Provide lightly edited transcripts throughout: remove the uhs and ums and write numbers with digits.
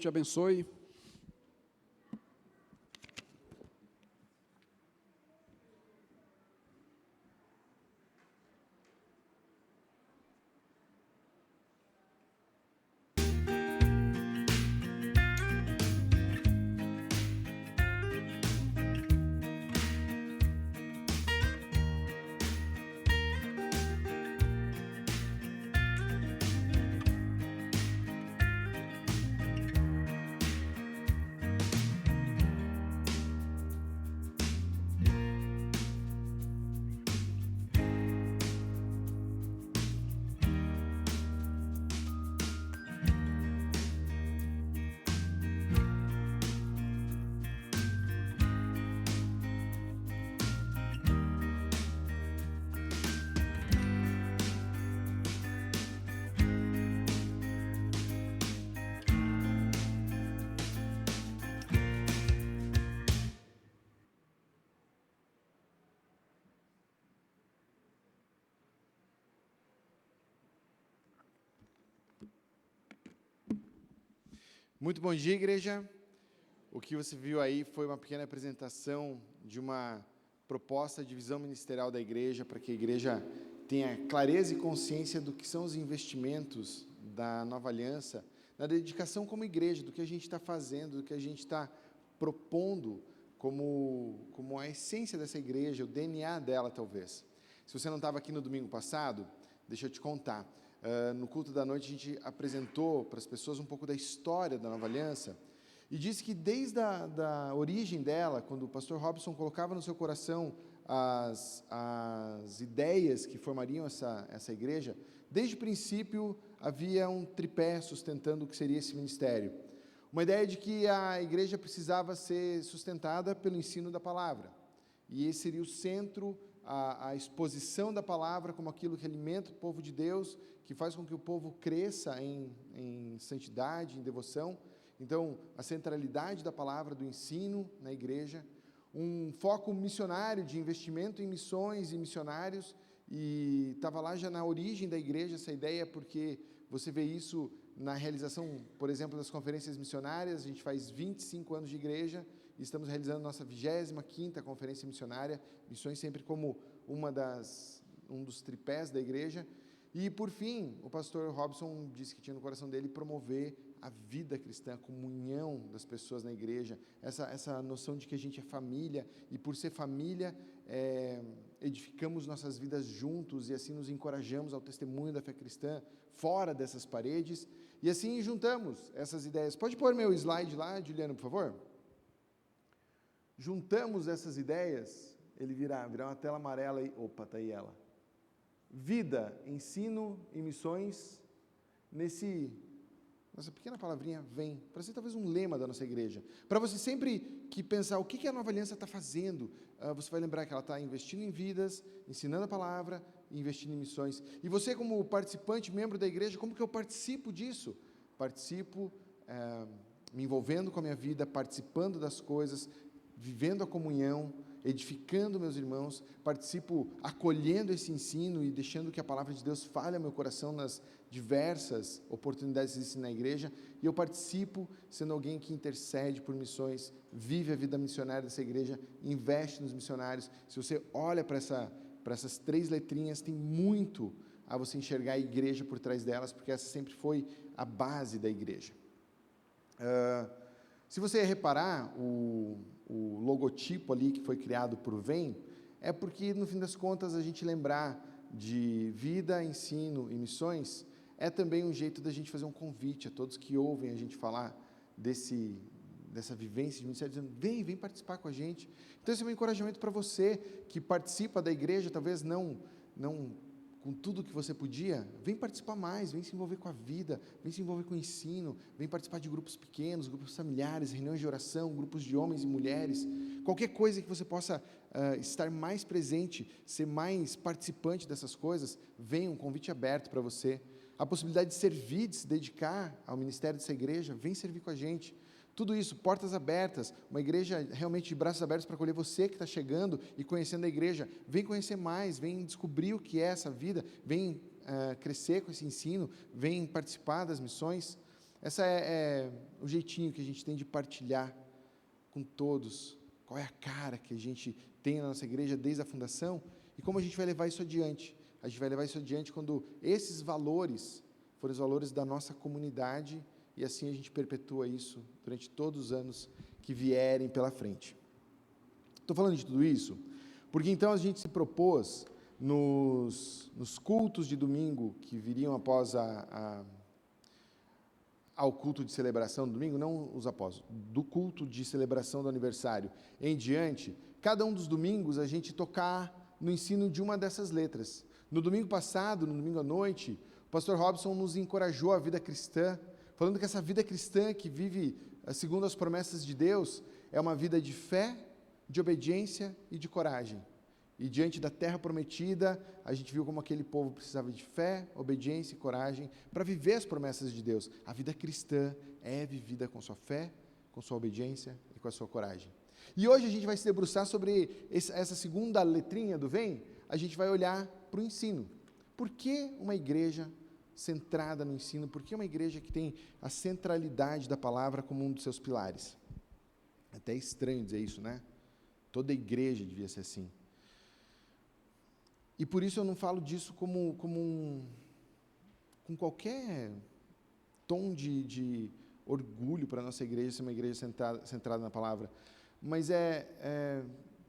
te abençoe. Muito bom dia, igreja. O que você viu aí foi uma pequena apresentação de uma proposta de visão ministerial da igreja, para que a igreja tenha clareza e consciência do que são os investimentos da Nova Aliança, na dedicação como igreja, do que a gente está fazendo, do que a gente está propondo como a essência dessa igreja, o DNA dela, talvez. Se você não estava aqui no domingo passado, deixa eu te contar. No culto da noite a gente apresentou para as pessoas um pouco da história da Nova Aliança e disse que desde a origem dela, quando o pastor Robson colocava no seu coração as ideias que formariam essa igreja, desde o princípio havia um tripé sustentando o que seria esse ministério. Uma ideia de que a igreja precisava ser sustentada pelo ensino da palavra, e esse seria o centro, a exposição da palavra como aquilo que alimenta o povo de Deus, que faz com que o povo cresça em santidade, em devoção. Então, a centralidade da palavra, do ensino na igreja, um foco missionário de investimento em missões e missionários, e estava lá já na origem da igreja essa ideia, porque você vê isso na realização, por exemplo, das conferências missionárias. A gente faz 25 anos de igreja, e estamos realizando nossa 25ª conferência missionária, missões sempre como um dos tripés da igreja. E, por fim, o pastor Robson disse que tinha no coração dele promover a vida cristã, a comunhão das pessoas na igreja, essa noção de que a gente é família, e por ser família, edificamos nossas vidas juntos, e assim nos encorajamos ao testemunho da fé cristã, fora dessas paredes, e assim juntamos essas ideias. Pode pôr meu slide lá, Juliano, por favor? Juntamos essas ideias, ele virá uma tela amarela, e opa, está aí ela. Vida, ensino e missões, nossa pequena palavrinha vem, para ser talvez um lema da nossa igreja, para você sempre que pensar o que a Nova Aliança está fazendo, você vai lembrar que ela está investindo em vidas, ensinando a palavra, e investindo em missões. E você, como participante, membro da igreja, como que eu participo disso? Participo me envolvendo com a minha vida, participando das coisas, vivendo a comunhão, edificando meus irmãos, participo acolhendo esse ensino e deixando que a palavra de Deus fale ao meu coração nas diversas oportunidades que existem na igreja, e eu participo sendo alguém que intercede por missões, vive a vida missionária dessa igreja, investe nos missionários. Se você olha para essas 3 letrinhas, tem muito a você enxergar a igreja por trás delas, porque essa sempre foi a base da igreja. Se você reparar, o logotipo ali que foi criado por VEM, é porque, no fim das contas, a gente lembrar de vida, ensino e missões, é também um jeito da gente fazer um convite a todos que ouvem a gente falar dessa vivência de ministério, dizendo, vem participar com a gente. Então, esse é um encorajamento para você que participa da igreja, talvez não com tudo que você podia, vem participar mais, vem se envolver com a vida, vem se envolver com o ensino, vem participar de grupos pequenos, grupos familiares, reuniões de oração, grupos de homens e mulheres, qualquer coisa que você possa estar mais presente, ser mais participante dessas coisas, vem um convite aberto para você. A possibilidade de servir, de se dedicar ao ministério dessa igreja, vem servir com a gente. Tudo isso, portas abertas, uma igreja realmente de braços abertos para acolher você que está chegando e conhecendo a igreja. Vem conhecer mais, vem descobrir o que é essa vida, vem crescer com esse ensino, vem participar das missões. Essa é o jeitinho que a gente tem de partilhar com todos, qual é a cara que a gente tem na nossa igreja desde a fundação e como a gente vai levar isso adiante. A gente vai levar isso adiante quando esses valores forem os valores da nossa comunidade e assim a gente perpetua isso durante todos os anos que vierem pela frente. Estou falando de tudo isso porque então a gente se propôs nos cultos de domingo que viriam após ao culto de celebração do domingo, não os após, do culto de celebração do aniversário em diante, cada um dos domingos a gente tocar no ensino de uma dessas letras. No domingo passado, no domingo à noite, o pastor Robson nos encorajou à vida cristã, falando que essa vida cristã que vive segundo as promessas de Deus é uma vida de fé, de obediência e de coragem. E diante da terra prometida, a gente viu como aquele povo precisava de fé, obediência e coragem para viver as promessas de Deus. A vida cristã é vivida com sua fé, com sua obediência e com a sua coragem. E hoje a gente vai se debruçar sobre essa segunda letrinha do VEM, a gente vai olhar para o ensino. Por que uma igreja centrada no ensino? Por que uma igreja que tem a centralidade da palavra como um dos seus pilares? É até estranho dizer isso, né? Toda igreja devia ser assim. E por isso eu não falo disso com qualquer tom de orgulho para a nossa igreja ser uma igreja centrada na palavra, mas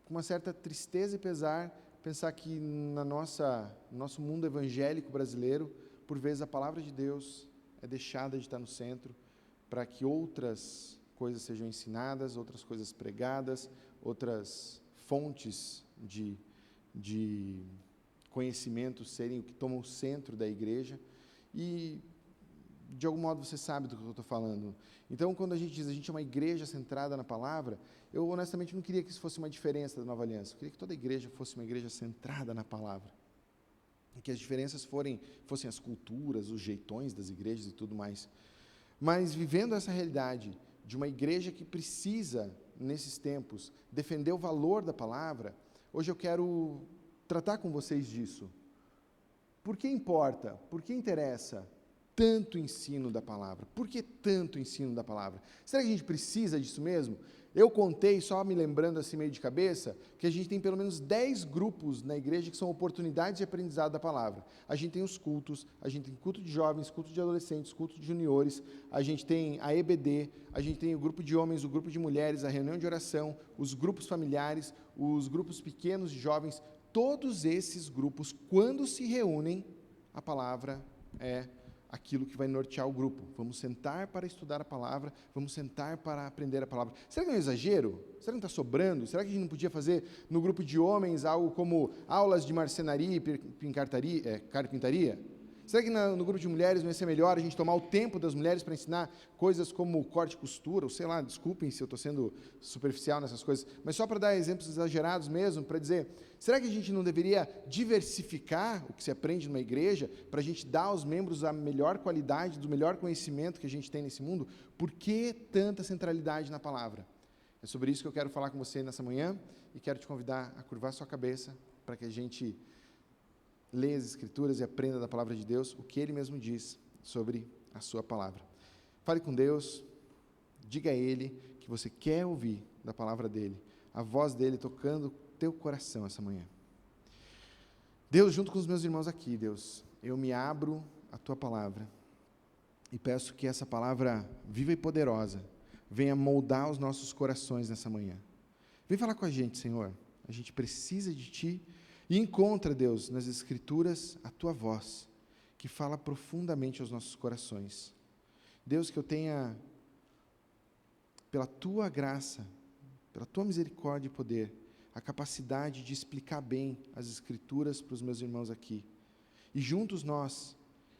com uma certa tristeza e pesar pensar que no nosso mundo evangélico brasileiro, por vezes a palavra de Deus é deixada de estar no centro para que outras coisas sejam ensinadas, outras coisas pregadas, outras fontes de conhecimento serem o que tomam o centro da igreja, e de algum modo você sabe do que eu estou falando. Então, quando a gente diz a gente é uma igreja centrada na palavra, eu honestamente não queria que isso fosse uma diferença da Nova Aliança, eu queria que toda igreja fosse uma igreja centrada na palavra, e que as diferenças fossem as culturas, os jeitões das igrejas e tudo mais. Mas vivendo essa realidade de uma igreja que precisa, nesses tempos, defender o valor da palavra, hoje eu quero tratar com vocês disso. Por que importa? Por que interessa tanto ensino da palavra? Por que tanto ensino da palavra? Será que a gente precisa disso mesmo? Eu contei, só me lembrando assim meio de cabeça, que a gente tem pelo menos 10 grupos na igreja que são oportunidades de aprendizado da palavra. A gente tem os cultos, a gente tem culto de jovens, culto de adolescentes, culto de juniores, a gente tem a EBD, a gente tem o grupo de homens, o grupo de mulheres, a reunião de oração, os grupos familiares, os grupos pequenos de jovens. Todos esses grupos, quando se reúnem, a palavra é aquilo que vai nortear o grupo. Vamos sentar para estudar a palavra, vamos sentar para aprender a palavra. Será que é um exagero? Será que não está sobrando? Será que a gente não podia fazer no grupo de homens algo como aulas de marcenaria e carpintaria? Será que no grupo de mulheres não ia ser melhor a gente tomar o tempo das mulheres para ensinar coisas como corte e costura, ou sei lá, desculpem se eu estou sendo superficial nessas coisas, mas só para dar exemplos exagerados mesmo, para dizer, será que a gente não deveria diversificar o que se aprende numa igreja, para a gente dar aos membros a melhor qualidade, do melhor conhecimento que a gente tem nesse mundo? Por que tanta centralidade na palavra? É sobre isso que eu quero falar com você nessa manhã, e quero te convidar a curvar sua cabeça, para que a gente leia as Escrituras e aprenda da palavra de Deus, o que Ele mesmo diz sobre a sua palavra. Fale com Deus, diga a Ele que você quer ouvir da palavra dEle, a voz dEle tocando o teu coração essa manhã. Deus, junto com os meus irmãos aqui, Deus, eu me abro à tua palavra e peço que essa palavra viva e poderosa venha moldar os nossos corações nessa manhã. Vem falar com a gente, Senhor, a gente precisa de Ti. E encontra, Deus, nas Escrituras, a Tua voz, que fala profundamente aos nossos corações. Deus, que eu tenha, pela Tua graça, pela Tua misericórdia e poder, a capacidade de explicar bem as Escrituras para os meus irmãos aqui. E juntos nós,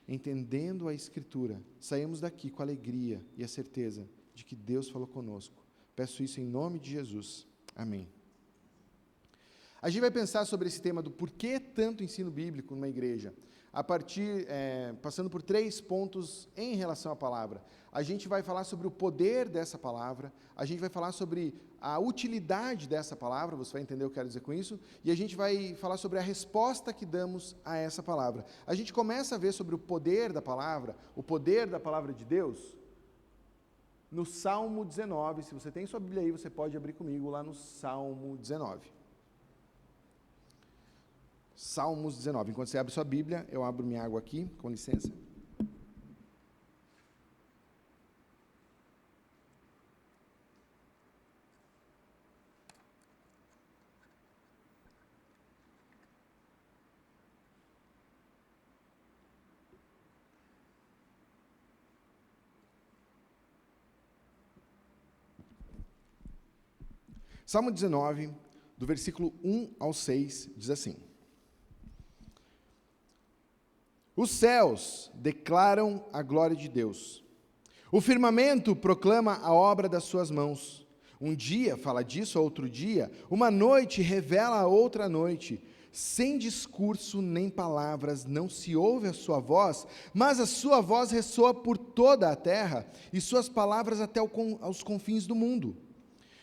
entendendo a Escritura, saímos daqui com alegria e a certeza de que Deus falou conosco. Peço isso em nome de Jesus. Amém. A gente vai pensar sobre esse tema do porquê tanto ensino bíblico numa igreja, passando por 3 pontos em relação à palavra. A gente vai falar sobre o poder dessa palavra, a gente vai falar sobre a utilidade dessa palavra, você vai entender o que eu quero dizer com isso, e a gente vai falar sobre a resposta que damos a essa palavra. A gente começa a ver sobre o poder da palavra de Deus, no Salmo 19. Se você tem sua Bíblia aí, você pode abrir comigo lá no Salmo 19. Salmos 19. Enquanto você abre sua Bíblia, eu abro minha água aqui, com licença. Salmo 19, do versículo 1 ao 6, diz assim: Os céus declaram a glória de Deus. O firmamento proclama a obra das suas mãos. Um dia fala disso a outro dia, uma noite revela a outra noite. Sem discurso nem palavras não se ouve a sua voz, mas a sua voz ressoa por toda a terra e suas palavras até aos confins do mundo.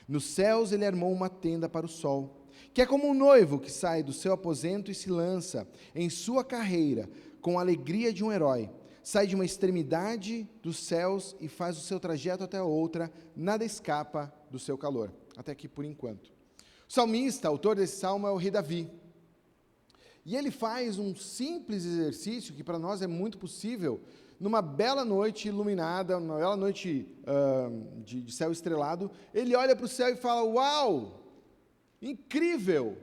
Nos céus ele armou uma tenda para o sol, que é como um noivo que sai do seu aposento e se lança em sua carreira com a alegria de um herói. Sai de uma extremidade dos céus e faz o seu trajeto até a outra, nada escapa do seu calor. Até aqui por enquanto. O salmista, autor desse salmo, é o rei Davi. E ele faz um simples exercício que para nós é muito possível, numa bela noite iluminada, numa bela noite de céu estrelado, ele olha para o céu e fala: uau, incrível,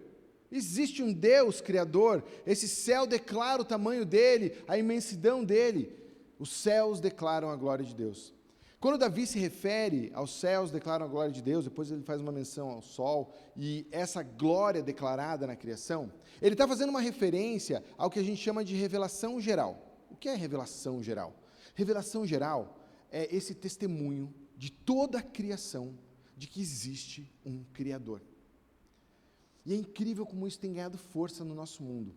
existe um Deus Criador, esse céu declara o tamanho dele, a imensidão dele, os céus declaram a glória de Deus. Quando Davi se refere aos céus declaram a glória de Deus, depois ele faz uma menção ao sol, e essa glória declarada na criação, ele está fazendo uma referência ao que a gente chama de revelação geral. O que é revelação geral? Revelação geral é esse testemunho de toda a criação de que existe um Criador. E é incrível como isso tem ganhado força no nosso mundo.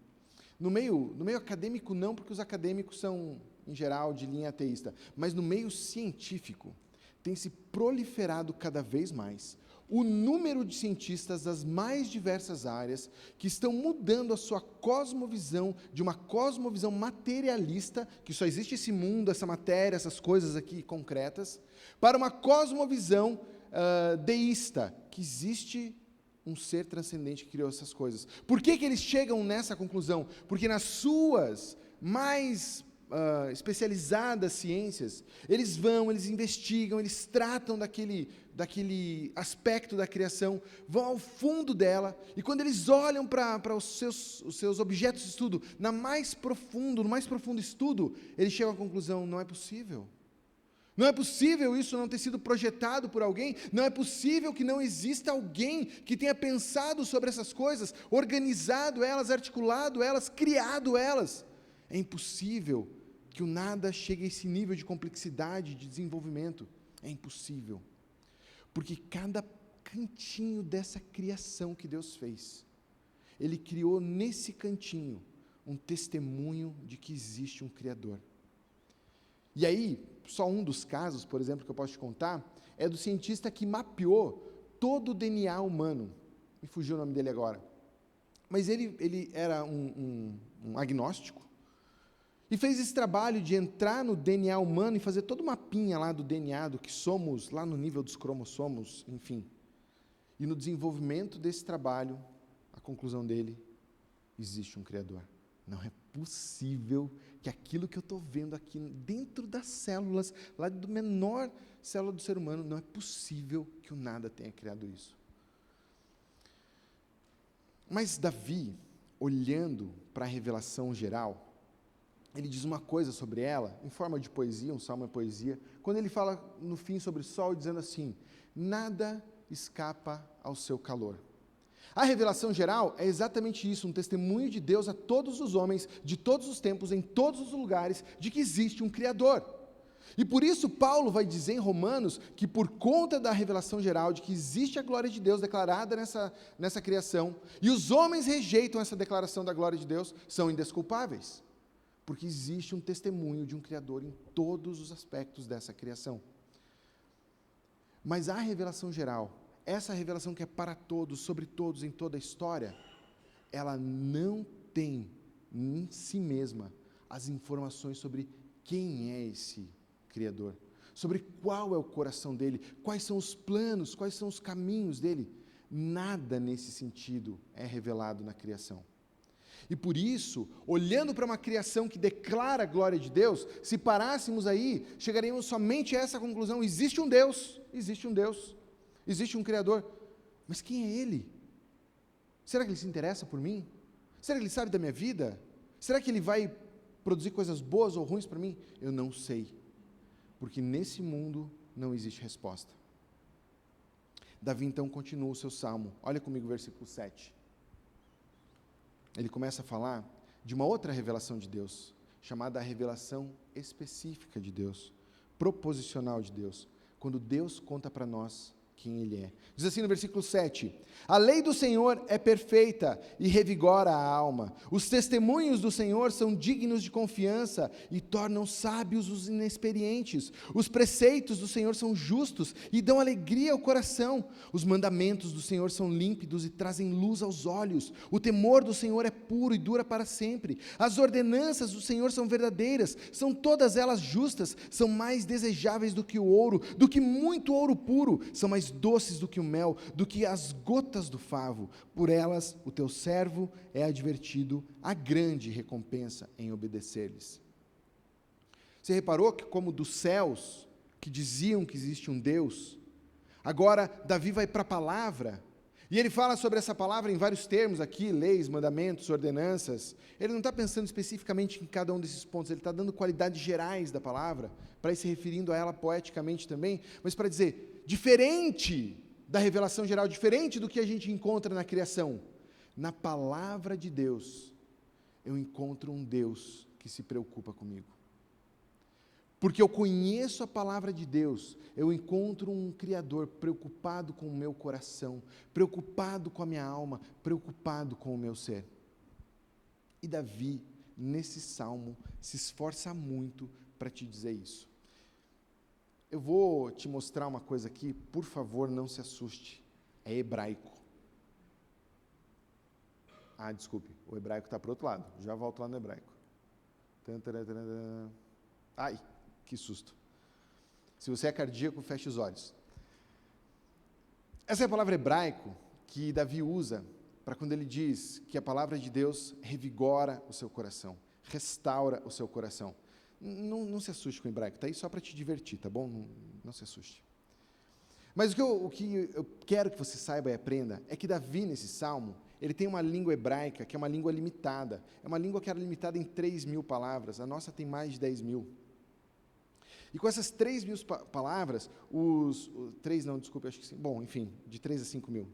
No meio acadêmico não, porque os acadêmicos são, em geral, de linha ateísta, mas no meio científico tem se proliferado cada vez mais o número de cientistas das mais diversas áreas que estão mudando a sua cosmovisão, de uma cosmovisão materialista, que só existe esse mundo, essa matéria, essas coisas aqui concretas, para uma cosmovisão deísta, que existe um ser transcendente que criou essas coisas. Por que eles chegam nessa conclusão? Porque nas suas mais especializadas ciências, eles investigam, eles tratam daquele aspecto da criação, vão ao fundo dela, e quando eles olham para os seus objetos de estudo, no mais profundo estudo, eles chegam à conclusão: não é possível. Não é possível isso não ter sido projetado por alguém, não é possível que não exista alguém que tenha pensado sobre essas coisas, organizado elas, articulado elas, criado elas. É impossível que o nada chegue a esse nível de complexidade, de desenvolvimento. É impossível. Porque cada cantinho dessa criação que Deus fez, Ele criou nesse cantinho um testemunho de que existe um Criador. E aí, só um dos casos, por exemplo, que eu posso te contar, é do cientista que mapeou todo o DNA humano. Me fugiu o nome dele agora. Mas ele era um agnóstico, e fez esse trabalho de entrar no DNA humano e fazer todo o mapinha lá do DNA, do que somos, lá no nível dos cromossomos, enfim. E no desenvolvimento desse trabalho, a conclusão dele: existe um Criador. Não é possível que aquilo que eu estou vendo aqui dentro das células, lá do menor célula do ser humano, não é possível que o nada tenha criado isso. Mas Davi, olhando para a revelação geral, ele diz uma coisa sobre ela, em forma de poesia, um salmo é poesia, quando ele fala no fim sobre o sol, dizendo assim: nada escapa ao seu calor. A revelação geral é exatamente isso, um testemunho de Deus a todos os homens, de todos os tempos, em todos os lugares, de que existe um Criador. E por isso Paulo vai dizer em Romanos que por conta da revelação geral, de que existe a glória de Deus declarada nessa criação, e os homens rejeitam essa declaração da glória de Deus, são indesculpáveis. Porque existe um testemunho de um Criador em todos os aspectos dessa criação. Mas a revelação geral, essa revelação que é para todos, sobre todos, em toda a história, ela não tem em si mesma as informações sobre quem é esse Criador, sobre qual é o coração dele, quais são os planos, quais são os caminhos dele. Nada nesse sentido é revelado na criação. E por isso, olhando para uma criação que declara a glória de Deus, se parássemos aí, chegaríamos somente a essa conclusão: existe um Deus, existe um Criador, mas quem é Ele? Será que Ele se interessa por mim? Será que Ele sabe da minha vida? Será que Ele vai produzir coisas boas ou ruins para mim? Eu não sei, porque nesse mundo não existe resposta. Davi então continua o seu salmo. Olha comigo o versículo 7. Ele começa a falar de uma outra revelação de Deus, chamada a revelação específica de Deus, proposicional de Deus, quando Deus conta para nós quem Ele é. Diz assim no versículo 7, a lei do Senhor é perfeita e revigora a alma. Os testemunhos do Senhor são dignos de confiança e tornam sábios os inexperientes. Os preceitos do Senhor são justos e dão alegria ao coração. Os mandamentos do Senhor são límpidos e trazem luz aos olhos. O temor do Senhor é puro e dura para sempre. As ordenanças do Senhor são verdadeiras, são todas elas justas, são mais desejáveis do que o ouro, do que muito ouro puro, são mais doces do que o mel, do que as gotas do favo. Por elas o teu servo é advertido, a grande recompensa em obedecer-lhes. Você reparou que, como dos céus, que diziam que existe um Deus, agora Davi vai para a palavra, e ele fala sobre essa palavra em vários termos aqui, leis, mandamentos, ordenanças. Ele não está pensando especificamente em cada um desses pontos, ele está dando qualidades gerais da palavra, para ir se referindo a ela poeticamente também, mas para dizer, diferente da revelação geral, diferente do que a gente encontra na criação, na palavra de Deus, eu encontro um Deus que se preocupa comigo. Porque eu conheço a palavra de Deus, eu encontro um Criador preocupado com o meu coração, preocupado com a minha alma, preocupado com o meu ser. E Davi, nesse salmo, se esforça muito para te dizer isso. Eu vou te mostrar uma coisa aqui, por favor, não se assuste. É hebraico. Ah, desculpe, o hebraico está para o outro lado, já volto lá no hebraico. Ai, que susto. Se você é cardíaco, feche os olhos. Essa é a palavra hebraico que Davi usa para quando ele diz que a palavra de Deus revigora o seu coração, restaura o seu coração. Não se assuste com o hebraico, está aí só para te divertir, tá bom? Não se assuste. Mas o que eu quero que você saiba e aprenda é que Davi, nesse salmo, ele tem uma língua hebraica que é uma língua limitada. É uma língua que era limitada em 3.000 palavras, a nossa tem mais de 10.000. E com essas 3.000 palavras, acho que sim, bom, enfim, de 3 a 5.000.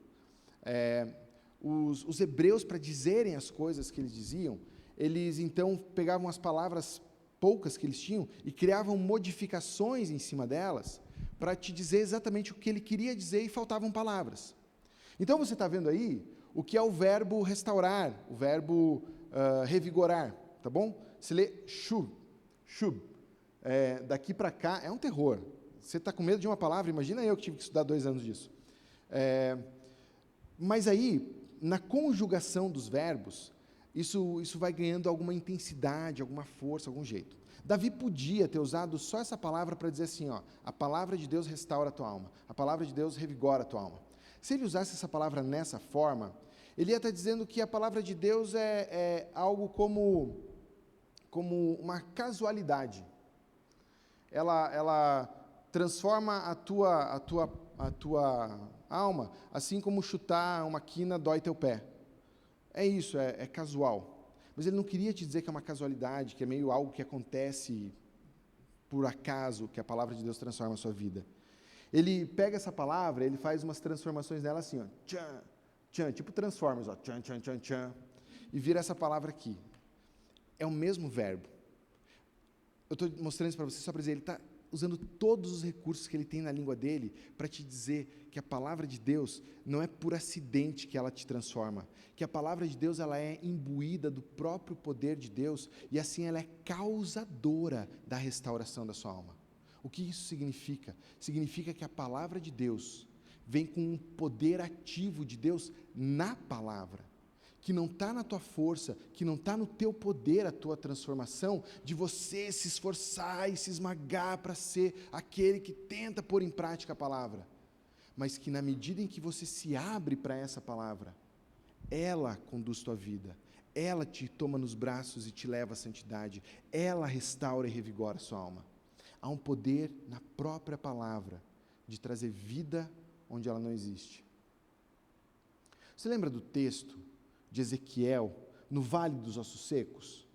Os hebreus, para dizerem as coisas que eles diziam, eles então pegavam as palavras poucas que eles tinham e criavam modificações em cima delas para te dizer exatamente o que ele queria dizer e faltavam palavras. Então você está vendo aí o que é o verbo restaurar, o verbo revigorar, tá bom? Se lê shub. Daqui para cá é um terror. Você está com medo de uma palavra, imagina eu que tive que estudar 2 anos disso. Mas aí, na conjugação dos verbos, isso vai ganhando alguma intensidade, alguma força, algum jeito. Davi podia ter usado só essa palavra para dizer assim, ó, a palavra de Deus restaura a tua alma, a palavra de Deus revigora a tua alma. Se ele usasse essa palavra nessa forma, ele ia estar dizendo que a palavra de Deus é algo como uma casualidade. Ela transforma a tua alma, assim como chutar uma quina dói teu pé. É isso, é casual. Mas ele não queria te dizer que é uma casualidade, que é meio algo que acontece por acaso, que a palavra de Deus transforma a sua vida. Ele pega essa palavra, ele faz umas transformações dela assim, ó, tchan, tchan, tipo Transformers, ó, tchan, tchan, tchan, tchan, e vira essa palavra aqui. É o mesmo verbo. Eu estou mostrando isso para você só para dizer, ele está usando todos os recursos que ele tem na língua dele para te dizer que a palavra de Deus não é por acidente que ela te transforma, que a palavra de Deus ela é imbuída do próprio poder de Deus e assim ela é causadora da restauração da sua alma. O que isso significa? Significa que a palavra de Deus vem com um poder ativo de Deus na palavra, que não está na tua força, que não está no teu poder a tua transformação, de você se esforçar e se esmagar para ser aquele que tenta pôr em prática a palavra, mas que na medida em que você se abre para essa palavra, ela conduz tua vida, ela te toma nos braços e te leva à santidade, ela restaura e revigora a sua alma. Há um poder na própria palavra de trazer vida onde ela não existe. Você lembra do texto de Ezequiel, no Vale dos Ossos Secos?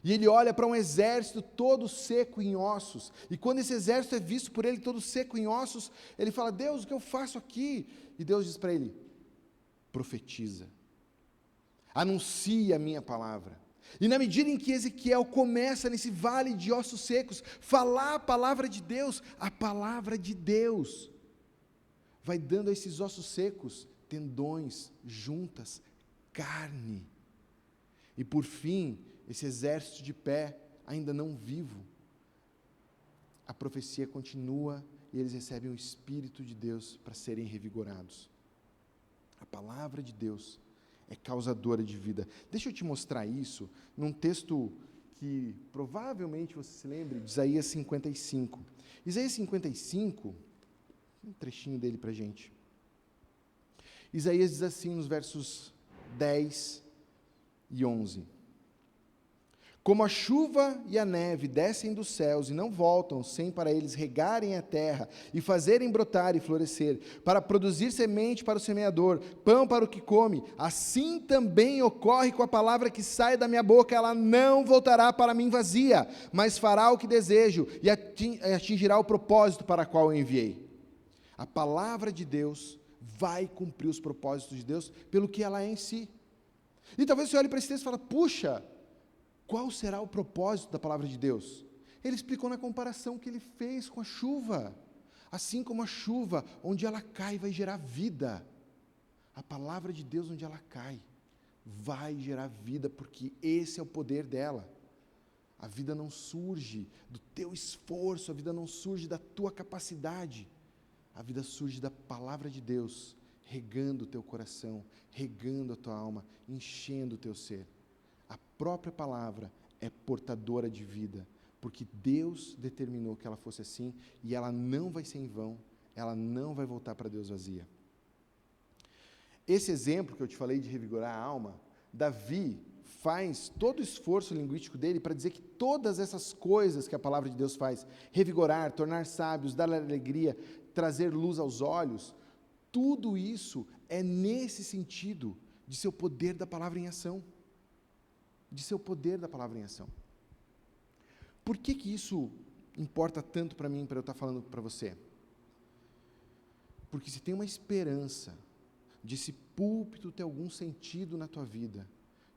E ele olha para um exército todo seco em ossos, e quando esse exército é visto por ele todo seco em ossos, ele fala: Deus, o que eu faço aqui? E Deus diz para ele: profetiza, anuncia a minha palavra. E na medida em que Ezequiel começa nesse vale de ossos secos, falar a palavra de Deus vai dando a esses ossos secos tendões, juntas, carne. E por fim, esse exército de pé, ainda não vivo, a profecia continua e eles recebem o Espírito de Deus para serem revigorados. A palavra de Deus é causadora de vida. Deixa eu te mostrar isso num texto que provavelmente você se lembre, de Isaías 55. Isaías 55, um trechinho dele para a gente. Isaías diz assim nos versos 10 e 11. Como a chuva e a neve descem dos céus e não voltam sem para eles regarem a terra e fazerem brotar e florescer, para produzir semente para o semeador, pão para o que come, assim também ocorre com a palavra que sai da minha boca, ela não voltará para mim vazia, mas fará o que desejo e atingirá o propósito para o qual eu enviei. A palavra de Deus vai cumprir os propósitos de Deus pelo que ela é em si. E talvez você olhe para esse texto e fale: puxa, qual será o propósito da palavra de Deus? Ele explicou na comparação que ele fez com a chuva. Assim como a chuva, onde ela cai, vai gerar vida. A palavra de Deus, onde ela cai, vai gerar vida, porque esse é o poder dela. A vida não surge do teu esforço, a vida não surge da tua capacidade. A vida surge da palavra de Deus, regando o teu coração, regando a tua alma, enchendo o teu ser. A própria palavra é portadora de vida, porque Deus determinou que ela fosse assim, e ela não vai ser em vão, ela não vai voltar para Deus vazia. Esse exemplo que eu te falei de revigorar a alma, Davi faz todo o esforço linguístico dele para dizer que todas essas coisas que a palavra de Deus faz, revigorar, tornar sábios, dar alegria, trazer luz aos olhos, tudo isso é nesse sentido de ser o poder da palavra em ação. De ser o poder da palavra em ação. Por que isso importa tanto para mim, para eu estar falando para você? Porque se tem uma esperança de esse púlpito ter algum sentido na tua vida,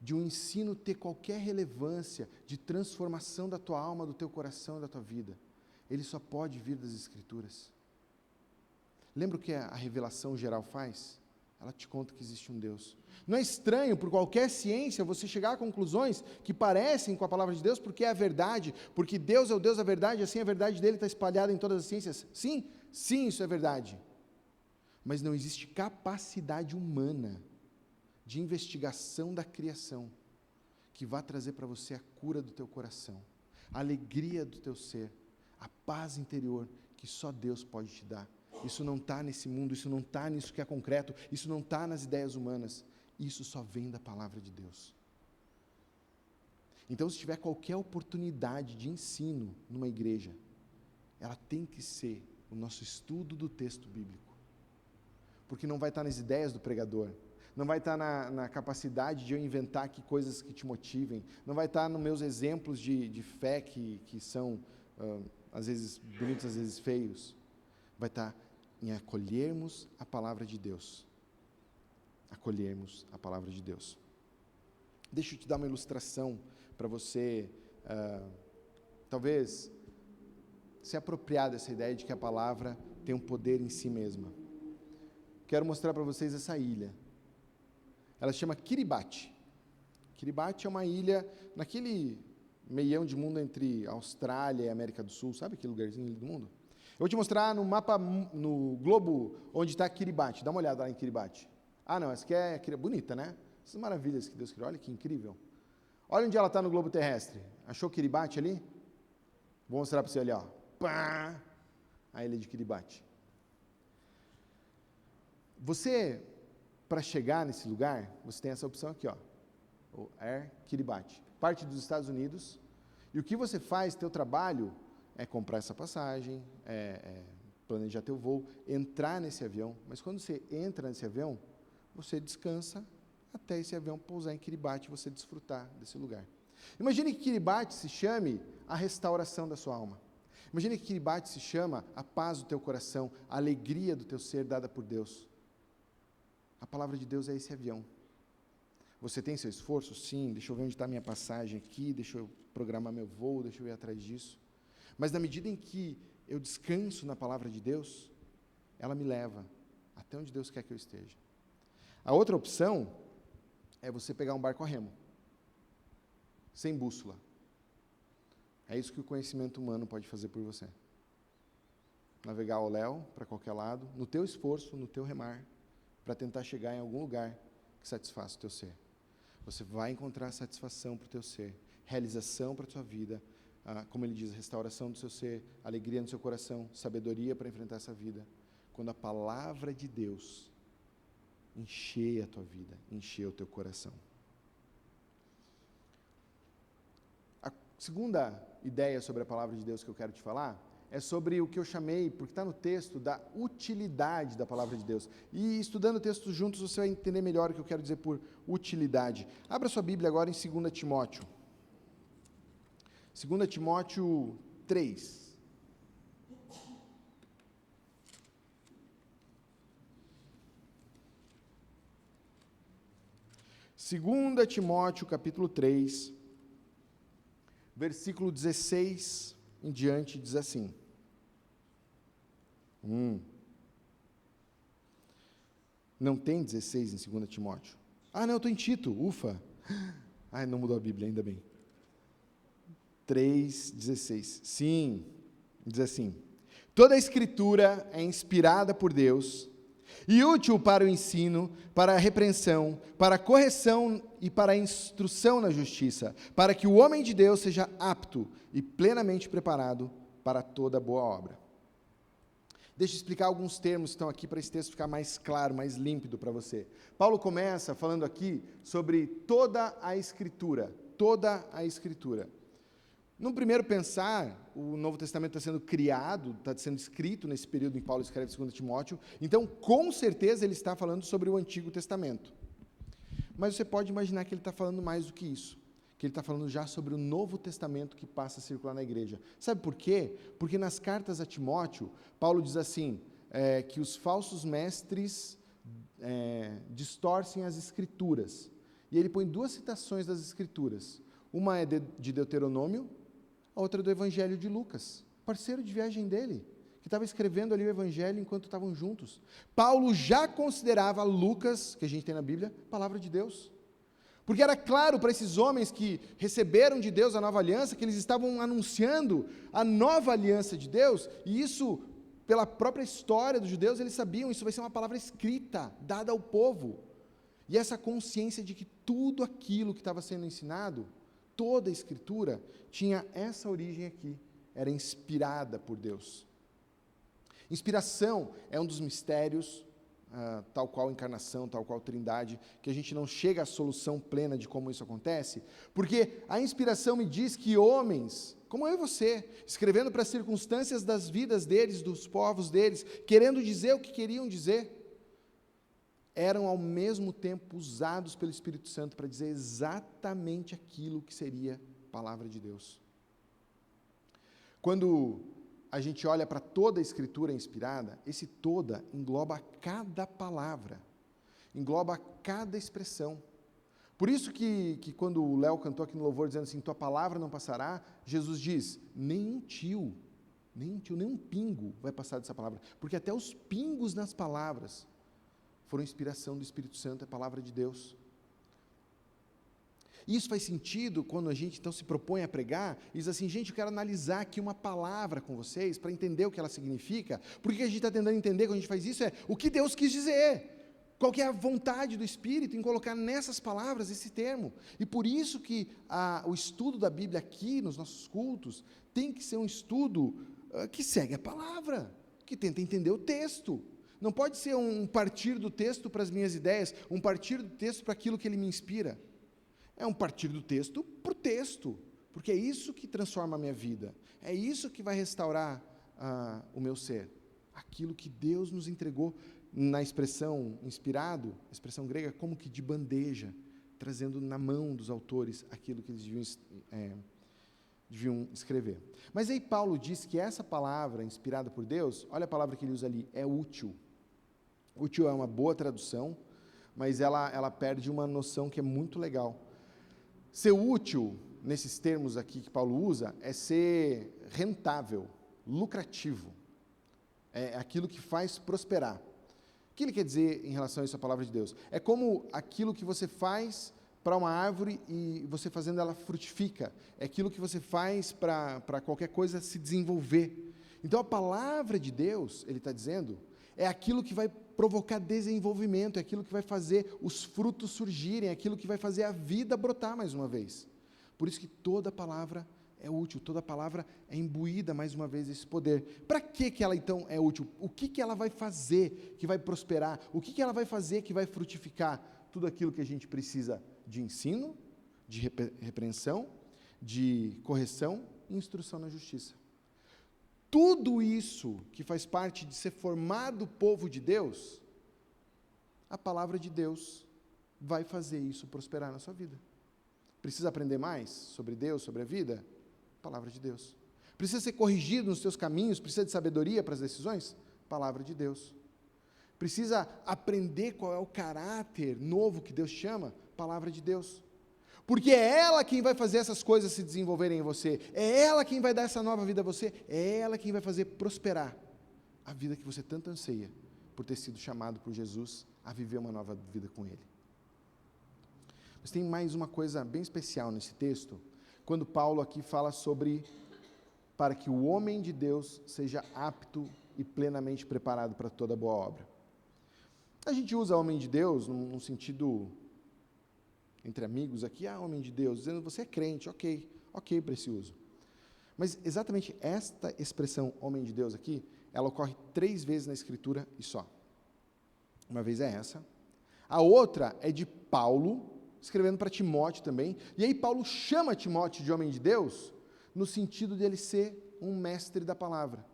de um ensino ter qualquer relevância de transformação da tua alma, do teu coração e da tua vida, ele só pode vir das Escrituras. Lembra o que a revelação geral faz? Ela te conta que existe um Deus. Não é estranho, por qualquer ciência, você chegar a conclusões que parecem com a palavra de Deus, porque é a verdade, porque Deus é o Deus da verdade, assim a verdade dele está espalhada em todas as ciências. Sim, isso é verdade. Mas não existe capacidade humana de investigação da criação que vá trazer para você a cura do teu coração, a alegria do teu ser, a paz interior que só Deus pode te dar. Isso não está nesse mundo, isso não está nisso que é concreto, isso não está nas ideias humanas, isso só vem da palavra de Deus. Então, se tiver qualquer oportunidade de ensino numa igreja, ela tem que ser o nosso estudo do texto bíblico, porque não vai estar nas ideias do pregador, não vai estar na capacidade de eu inventar aqui coisas que te motivem, não vai estar nos meus exemplos de fé que são, às vezes, bonitos, às vezes feios, vai estar em acolhermos a palavra de Deus. Acolhermos a palavra de Deus. Deixa eu te dar uma ilustração para você, talvez, se apropriar dessa ideia de que a palavra tem um poder em si mesma. Quero mostrar para vocês essa ilha. Ela se chama Kiribati. Kiribati é uma ilha naquele meião de mundo entre Austrália e América do Sul. Sabe aquele lugarzinho ali do mundo? Eu vou te mostrar no mapa, no globo, onde está Kiribati. Dá uma olhada lá em Kiribati. Ah, não, essa aqui é bonita, né? Essas maravilhas que Deus criou, olha que incrível. Olha onde ela está no globo terrestre. Achou Kiribati ali? Vou mostrar para você ali, ó. Pá! A ilha de Kiribati. Você, para chegar nesse lugar, você tem essa opção aqui, ó. O Air Kiribati. Parte dos Estados Unidos. E o que você faz, teu trabalho, é comprar essa passagem, planejar teu voo, entrar nesse avião. Mas quando você entra nesse avião, você descansa até esse avião pousar em Kiribati e você desfrutar desse lugar. Imagine que Kiribati se chame a restauração da sua alma. Imagine que Kiribati se chama a paz do teu coração, a alegria do teu ser dada por Deus. A palavra de Deus é esse avião. Você tem seu esforço? Sim. Deixa eu ver onde está a minha passagem aqui, deixa eu programar meu voo, deixa eu ir atrás disso. Mas na medida em que eu descanso na palavra de Deus, ela me leva até onde Deus quer que eu esteja. A outra opção é você pegar um barco a remo, sem bússola. É isso que o conhecimento humano pode fazer por você. Navegar ao léu, para qualquer lado, no teu esforço, no teu remar, para tentar chegar em algum lugar que satisfaça o teu ser. Você vai encontrar satisfação para o teu ser, realização para a tua vida, como ele diz, restauração do seu ser, alegria no seu coração, sabedoria para enfrentar essa vida. Quando a palavra de Deus encher a tua vida, encher o teu coração. A segunda ideia sobre a palavra de Deus que eu quero te falar é sobre o que eu chamei, porque está no texto, da utilidade da palavra de Deus. E estudando o texto juntos, você vai entender melhor o que eu quero dizer por utilidade. Abra sua Bíblia agora em 2 Timóteo. 2 Timóteo 3. Segunda Timóteo, capítulo 3, versículo 16 em diante, diz assim. Não tem 16 em 2 Timóteo? Ah, não, eu estou em Tito, ufa. Ai, não mudou a Bíblia, ainda bem. 3:16. Sim, diz assim: toda a Escritura é inspirada por Deus e útil para o ensino, para a repreensão, para a correção e para a instrução na justiça, para que o homem de Deus seja apto e plenamente preparado para toda boa obra. Deixa eu explicar alguns termos que estão aqui para esse texto ficar mais claro, mais límpido para você. Paulo começa falando aqui sobre toda a Escritura, toda a Escritura. No primeiro pensar, o Novo Testamento está sendo criado, está sendo escrito nesse período em que Paulo escreve 2 Timóteo, então, com certeza, ele está falando sobre o Antigo Testamento. Mas você pode imaginar que ele está falando mais do que isso, que ele está falando já sobre o Novo Testamento que passa a circular na igreja. Sabe por quê? Porque nas cartas a Timóteo, Paulo diz assim, que os falsos mestres distorcem as Escrituras. E ele põe duas citações das Escrituras. Uma é de Deuteronômio, a outra é do Evangelho de Lucas, parceiro de viagem dele, que estava escrevendo ali o Evangelho enquanto estavam juntos. Paulo já considerava Lucas, que a gente tem na Bíblia, palavra de Deus. Porque era claro para esses homens que receberam de Deus a nova aliança, que eles estavam anunciando a nova aliança de Deus, e isso, pela própria história dos judeus, eles sabiam, isso vai ser uma palavra escrita, dada ao povo. E essa consciência de que tudo aquilo que estava sendo ensinado, toda a Escritura, tinha essa origem aqui, era inspirada por Deus. Inspiração é um dos mistérios, tal qual encarnação, tal qual trindade, que a gente não chega à solução plena de como isso acontece, porque a inspiração me diz que homens, como eu e você, escrevendo para as circunstâncias das vidas deles, dos povos deles, querendo dizer o que queriam dizer, eram ao mesmo tempo usados pelo Espírito Santo para dizer exatamente aquilo que seria a palavra de Deus. Quando a gente olha para toda a Escritura inspirada, esse toda engloba cada palavra, engloba cada expressão. Por isso que quando o Léo cantou aqui no louvor dizendo assim, tua palavra não passará, Jesus diz, nem um pingo vai passar dessa palavra, porque até os pingos nas palavras foram inspiração do Espírito Santo, é a palavra de Deus. Isso faz sentido quando a gente então se propõe a pregar, e diz assim, gente, eu quero analisar aqui uma palavra com vocês, para entender o que ela significa, porque o que a gente está tentando entender quando a gente faz isso é, o que Deus quis dizer, Qual que é a vontade do Espírito em colocar nessas palavras esse termo? E por isso que o estudo da Bíblia aqui nos nossos cultos tem que ser um estudo que segue a palavra, que tenta entender o texto. Não pode ser um partir do texto para as minhas ideias, um partir do texto para aquilo que ele me inspira. É um partir do texto para o texto, porque é isso que transforma a minha vida, é isso que vai restaurar o meu ser. Aquilo que Deus nos entregou, na expressão inspirado, expressão grega, como que de bandeja, trazendo na mão dos autores aquilo que eles deviam escrever. Mas aí Paulo diz que essa palavra, inspirada por Deus, olha a palavra que ele usa ali, é útil. Útil é uma boa tradução, mas ela perde uma noção que é muito legal. Ser útil, nesses termos aqui que Paulo usa, é ser rentável, lucrativo. É aquilo que faz prosperar. O que ele quer dizer em relação a isso, a palavra de Deus? É como aquilo que você faz para uma árvore e você fazendo ela frutifica. É aquilo que você faz para qualquer coisa se desenvolver. Então a palavra de Deus, ele está dizendo, é aquilo que vai provocar desenvolvimento, é aquilo que vai fazer os frutos surgirem, é aquilo que vai fazer a vida brotar mais uma vez. Por isso que toda palavra é útil, toda palavra é imbuída mais uma vez desse poder. Para que ela então é útil? O que ela vai fazer que vai prosperar? O que ela vai fazer que vai frutificar? Tudo aquilo que a gente precisa de ensino, de repreensão, de correção e instrução na justiça. Tudo isso que faz parte de ser formado povo de Deus, a palavra de Deus vai fazer isso prosperar na sua vida. Precisa aprender mais sobre Deus, sobre a vida? Palavra de Deus. Precisa ser corrigido nos seus caminhos? Precisa de sabedoria para as decisões? Palavra de Deus. Precisa aprender qual é o caráter novo que Deus chama? Palavra de Deus. Porque é ela quem vai fazer essas coisas se desenvolverem em você, é ela quem vai dar essa nova vida a você, é ela quem vai fazer prosperar a vida que você tanto anseia, por ter sido chamado por Jesus a viver uma nova vida com Ele. Mas tem mais uma coisa bem especial nesse texto, quando Paulo aqui fala sobre, para que o homem de Deus seja apto e plenamente preparado para toda boa obra. A gente usa homem de Deus num sentido entre amigos aqui, homem de Deus, dizendo você é crente, ok para esse uso. Mas exatamente esta expressão homem de Deus aqui, ela ocorre 3 vezes na Escritura e só. Uma vez é essa, a outra é de Paulo, escrevendo para Timóteo também, e aí Paulo chama Timóteo de homem de Deus, no sentido de ele ser um mestre da palavra.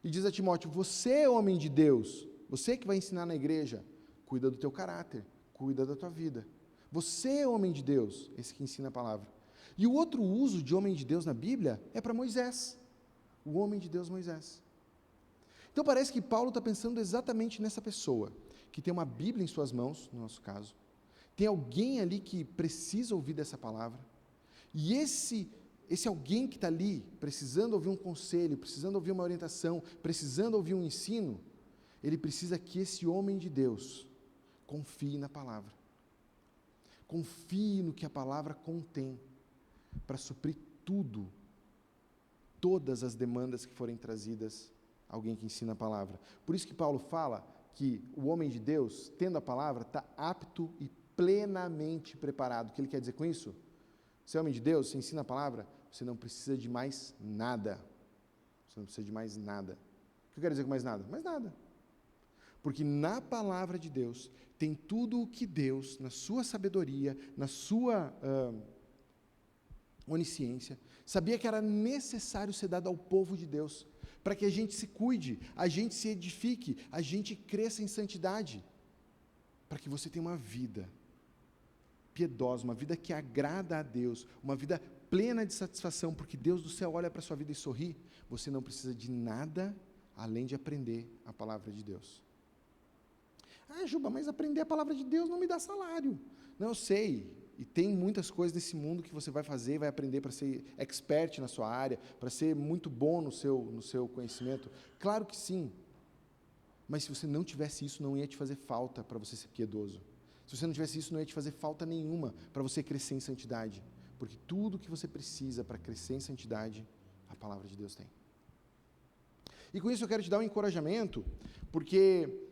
E diz a Timóteo, você é homem de Deus, você que vai ensinar na igreja, cuida do teu caráter, cuida da tua vida. Você é homem de Deus, esse que ensina a palavra. E o outro uso de homem de Deus na Bíblia é para Moisés, o homem de Deus Moisés. Então parece que Paulo está pensando exatamente nessa pessoa, que tem uma Bíblia em suas mãos, no nosso caso, tem alguém ali que precisa ouvir dessa palavra, e esse alguém que está ali, precisando ouvir um conselho, precisando ouvir uma orientação, precisando ouvir um ensino, ele precisa que esse homem de Deus confie na palavra. Confie no que a palavra contém, para suprir todas as demandas que forem trazidas a alguém que ensina a palavra. Por isso que Paulo fala que o homem de Deus, tendo a palavra, está apto e plenamente preparado. O que ele quer dizer com isso? Você é homem de Deus, você ensina a palavra, você não precisa de mais nada. Você não precisa de mais nada. O que eu quero dizer com mais nada? Mais nada. Porque na palavra de Deus tem tudo o que Deus, na sua sabedoria, na sua onisciência, sabia que era necessário ser dado ao povo de Deus, para que a gente se cuide, a gente se edifique, a gente cresça em santidade, para que você tenha uma vida piedosa, uma vida que agrada a Deus, uma vida plena de satisfação, porque Deus do céu olha para a sua vida e sorri. Você não precisa de nada além de aprender a palavra de Deus. Juba, mas aprender a palavra de Deus não me dá salário. Não, eu sei, e tem muitas coisas nesse mundo que você vai fazer, vai aprender para ser expert na sua área, para ser muito bom no seu conhecimento. Claro que sim, mas se você não tivesse isso, não ia te fazer falta para você ser piedoso. Se você não tivesse isso, não ia te fazer falta nenhuma para você crescer em santidade, porque tudo que você precisa para crescer em santidade, a palavra de Deus tem. E com isso eu quero te dar um encorajamento, porque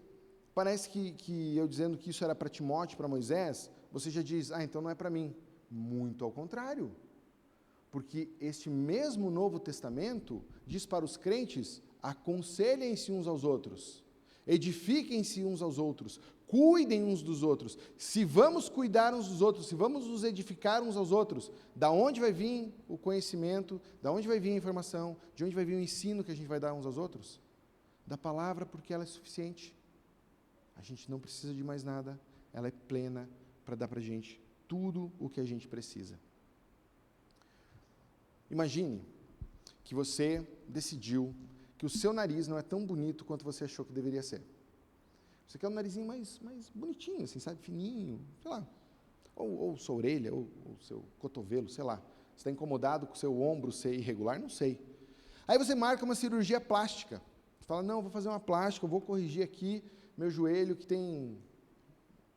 Parece que eu dizendo que isso era para Timóteo, para Moisés, você já diz, então não é para mim. Muito ao contrário. Porque este mesmo Novo Testamento diz para os crentes, aconselhem-se uns aos outros, edifiquem-se uns aos outros, cuidem uns dos outros. Se vamos cuidar uns dos outros, se vamos nos edificar uns aos outros, da onde vai vir o conhecimento, da onde vai vir a informação, de onde vai vir o ensino que a gente vai dar uns aos outros? Da palavra, porque ela é suficiente. A gente não precisa de mais nada, ela é plena para dar para a gente tudo o que a gente precisa. Imagine que você decidiu que o seu nariz não é tão bonito quanto você achou que deveria ser. Você quer um narizinho mais bonitinho, assim, sabe, fininho, sei lá, ou sua orelha, ou seu cotovelo, sei lá. Você está incomodado com o seu ombro ser irregular? Não sei. Aí você marca uma cirurgia plástica. Você fala, não, eu vou fazer uma plástica, eu vou corrigir aqui meu joelho que tem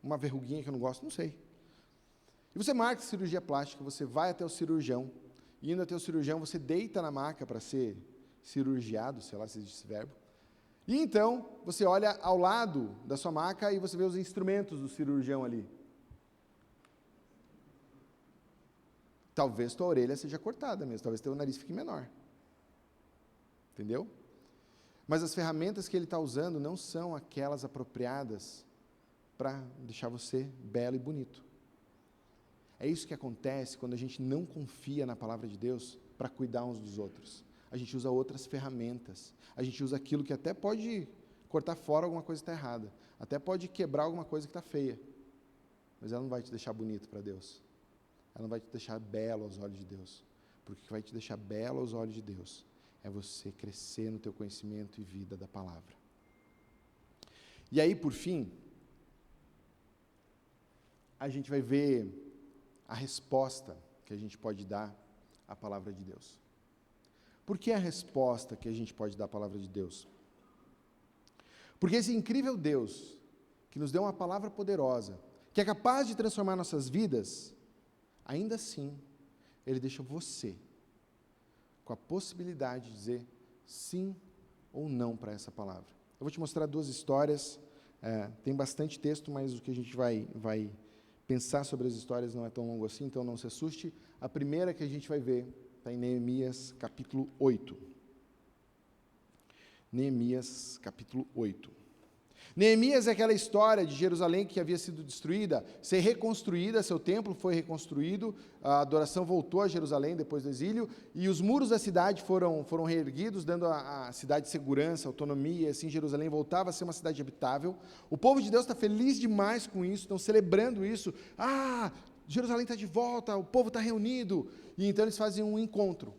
uma verruguinha que eu não gosto, não sei. E você marca a cirurgia plástica, você vai até o cirurgião, e indo até o cirurgião, você deita na maca para ser cirurgiado, sei lá se existe esse verbo, e então, você olha ao lado da sua maca e você vê os instrumentos do cirurgião ali. Talvez tua orelha seja cortada mesmo, talvez teu nariz fique menor. Entendeu? Mas as ferramentas que ele está usando não são aquelas apropriadas para deixar você belo e bonito. É isso que acontece quando a gente não confia na palavra de Deus para cuidar uns dos outros. A gente usa outras ferramentas. A gente usa aquilo que até pode cortar fora alguma coisa que está errada. Até pode quebrar alguma coisa que está feia. Mas ela não vai te deixar bonito para Deus. Ela não vai te deixar belo aos olhos de Deus. Porque o que vai te deixar belo aos olhos de Deus é você crescer no teu conhecimento e vida da palavra. E aí, por fim, a gente vai ver a resposta que a gente pode dar à palavra de Deus. Por que a resposta que a gente pode dar à palavra de Deus? Porque esse incrível Deus, que nos deu uma palavra poderosa, que é capaz de transformar nossas vidas, ainda assim, Ele deixa você com a possibilidade de dizer sim ou não para essa palavra. Eu vou te mostrar duas histórias, tem bastante texto, mas o que a gente vai pensar sobre as histórias não é tão longo assim, então não se assuste. A primeira que a gente vai ver está em Neemias capítulo 8. Neemias capítulo 8. Neemias é aquela história de Jerusalém que havia sido destruída, ser reconstruída, seu templo foi reconstruído, a adoração voltou a Jerusalém depois do exílio, e os muros da cidade foram reerguidos, dando à cidade segurança, autonomia, e assim Jerusalém voltava a ser uma cidade habitável. O povo de Deus está feliz demais com isso, estão celebrando isso. Jerusalém está de volta, o povo está reunido. E então eles fazem um encontro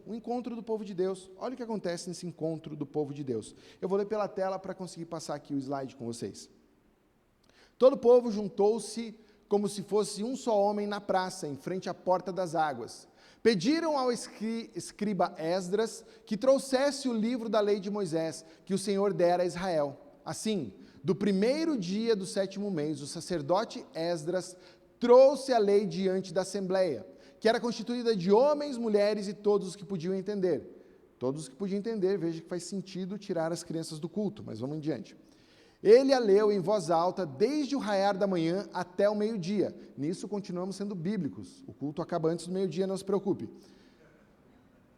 do povo de Deus. Olha o que acontece nesse encontro do povo de Deus. Eu vou ler pela tela para conseguir passar aqui o slide com vocês. Todo o povo juntou-se como se fosse um só homem na praça, em frente à porta das águas. Pediram ao escriba Esdras que trouxesse o livro da lei de Moisés, que o Senhor dera a Israel. Assim, do primeiro dia do 7º mês, o sacerdote Esdras trouxe a lei diante da Assembleia, que era constituída de homens, mulheres e todos os que podiam entender. Todos os que podiam entender, veja que faz sentido tirar as crianças do culto, mas vamos em diante. Ele a leu em voz alta desde o raiar da manhã até o meio-dia. Nisso continuamos sendo bíblicos. O culto acaba antes do meio-dia, não se preocupe.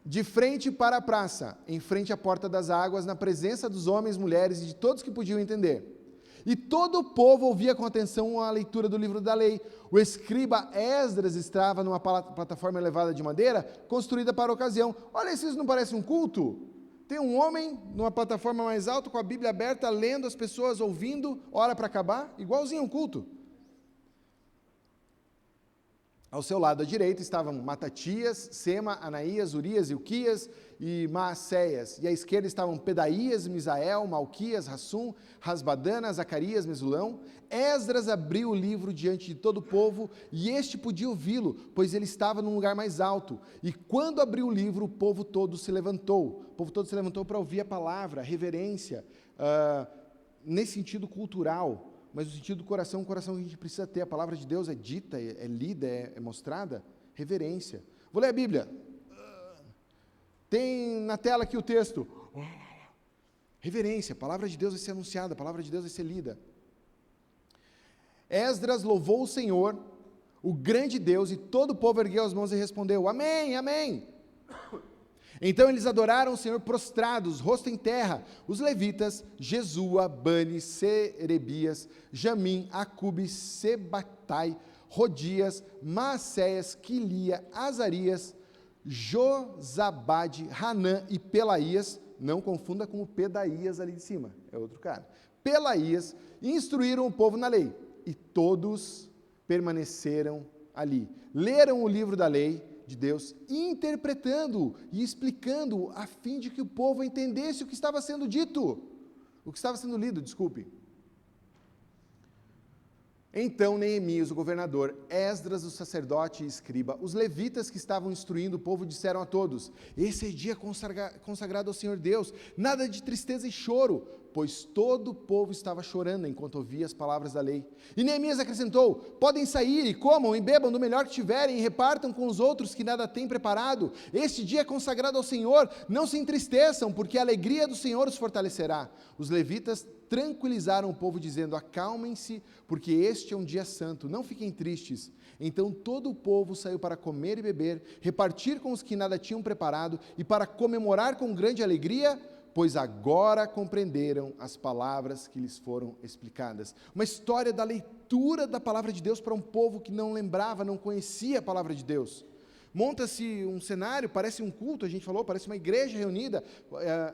De frente para a praça, em frente à porta das águas, na presença dos homens, mulheres e de todos que podiam entender. E todo o povo ouvia com atenção a leitura do livro da lei. O escriba Esdras estava numa plataforma elevada de madeira, construída para a ocasião. Olha, isso não parece um culto? Tem um homem numa plataforma mais alta, com a Bíblia aberta, lendo, as pessoas ouvindo, hora para acabar, igualzinho a um culto. Ao seu lado à direita estavam Matatias, Sema, Anaías, Urias, Ilquias e Maacéias. E à esquerda estavam Pedaías, Misael, Malquias, Hassum, Rasbadana, Zacarias, Mesulão. Esdras abriu o livro diante de todo o povo, e este podia ouvi-lo, pois ele estava num lugar mais alto. E quando abriu o livro, o povo todo se levantou. O povo todo se levantou para ouvir a palavra, a reverência, nesse sentido cultural. Mas no sentido do coração, o coração que a gente precisa ter. A palavra de Deus é dita, é lida, é mostrada. Reverência. Vou ler a Bíblia. Tem na tela aqui o texto. Reverência. A palavra de Deus vai ser anunciada, a palavra de Deus vai ser lida. Esdras louvou o Senhor, o grande Deus, e todo o povo ergueu as mãos e respondeu: Amém, amém. Então eles adoraram o Senhor prostrados, rosto em terra. Os levitas, Jesua, Bani, Serebias, Jamim, Acube, Sebatai, Rodias, Maacéias, Quilia, Azarias, Josabade, Hanã e Pelaías, não confunda com o Pedaías ali de cima, é outro cara. Pelaías, instruíram o povo na lei, e todos permaneceram ali. Leram o livro da lei de Deus, interpretando e explicando, a fim de que o povo entendesse o que estava sendo dito, o que estava sendo lido, desculpe. Então Neemias, o governador, Esdras, o sacerdote e escriba, os levitas que estavam instruindo o povo, disseram a todos: esse é dia consagrado ao Senhor Deus, nada de tristeza e choro, pois todo o povo estava chorando enquanto ouvia as palavras da lei. E Neemias acrescentou: podem sair e comam e bebam do melhor que tiverem e repartam com os outros que nada têm preparado. Este dia é consagrado ao Senhor, não se entristeçam, porque a alegria do Senhor os fortalecerá. Os levitas tranquilizaram o povo, dizendo: acalmem-se, porque este é um dia santo, não fiquem tristes. Então todo o povo saiu para comer e beber, repartir com os que nada tinham preparado, e para comemorar com grande alegria, pois agora compreenderam as palavras que lhes foram explicadas. Uma história da leitura da palavra de Deus para um povo que não lembrava, não conhecia a palavra de Deus. Monta-se um cenário, parece um culto, a gente falou, parece uma igreja reunida,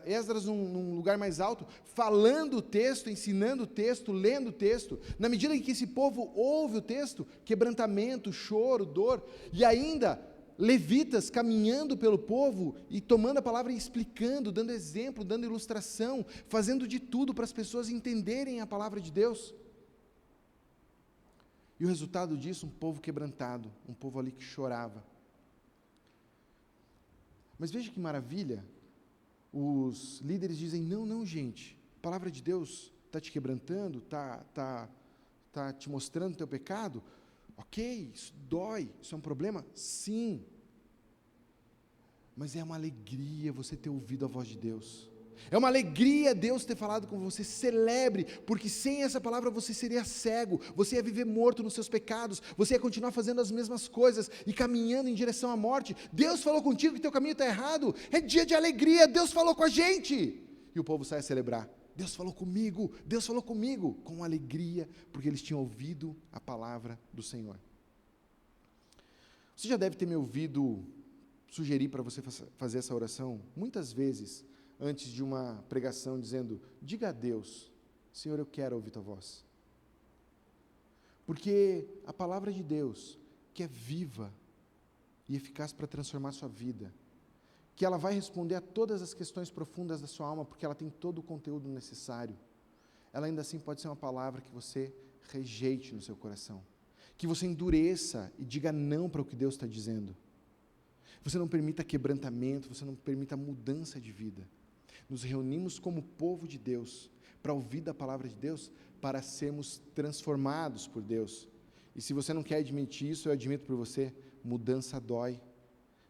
Esdras num lugar mais alto, falando o texto, ensinando o texto, lendo o texto. Na medida em que esse povo ouve o texto, quebrantamento, choro, dor, e ainda levitas caminhando pelo povo e tomando a palavra e explicando, dando exemplo, dando ilustração, fazendo de tudo para as pessoas entenderem a palavra de Deus. E o resultado disso, um povo quebrantado, um povo ali que chorava. Mas veja que maravilha, os líderes dizem: não, gente, a palavra de Deus está te quebrantando, está te mostrando o teu pecado. Ok, isso dói, isso é um problema? Sim. Mas é uma alegria você ter ouvido a voz de Deus. É uma alegria Deus ter falado com você. Celebre, porque sem essa palavra você seria cego, você ia viver morto nos seus pecados, você ia continuar fazendo as mesmas coisas e caminhando em direção à morte. Deus falou contigo que teu caminho está errado, é dia de alegria, Deus falou com a gente. E o povo sai a celebrar: Deus falou comigo, com alegria, porque eles tinham ouvido a palavra do Senhor. Você já deve ter me ouvido sugerir para você fazer essa oração muitas vezes, antes de uma pregação, dizendo: diga a Deus: Senhor, eu quero ouvir tua voz. Porque a palavra de Deus, que é viva e eficaz para transformar a sua vida, que ela vai responder a todas as questões profundas da sua alma, porque ela tem todo o conteúdo necessário, ela ainda assim pode ser uma palavra que você rejeite no seu coração, que você endureça e diga não para o que Deus está dizendo. Você não permita quebrantamento, você não permita mudança de vida. Nos reunimos como povo de Deus, para ouvir da palavra de Deus, para sermos transformados por Deus. E se você não quer admitir isso, eu admito por você: mudança dói.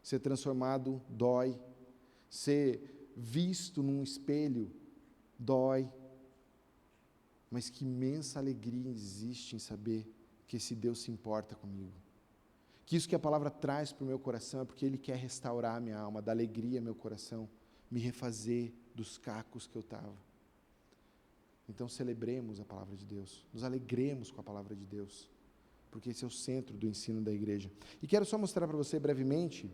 Ser transformado dói. Ser visto num espelho dói. Mas que imensa alegria existe em saber que esse Deus se importa comigo. Que isso que a palavra traz para o meu coração é porque Ele quer restaurar a minha alma, dar alegria ao meu coração, me refazer dos cacos que eu estava. Então celebremos a palavra de Deus, nos alegremos com a palavra de Deus, porque esse é o centro do ensino da igreja. E quero só mostrar para você brevemente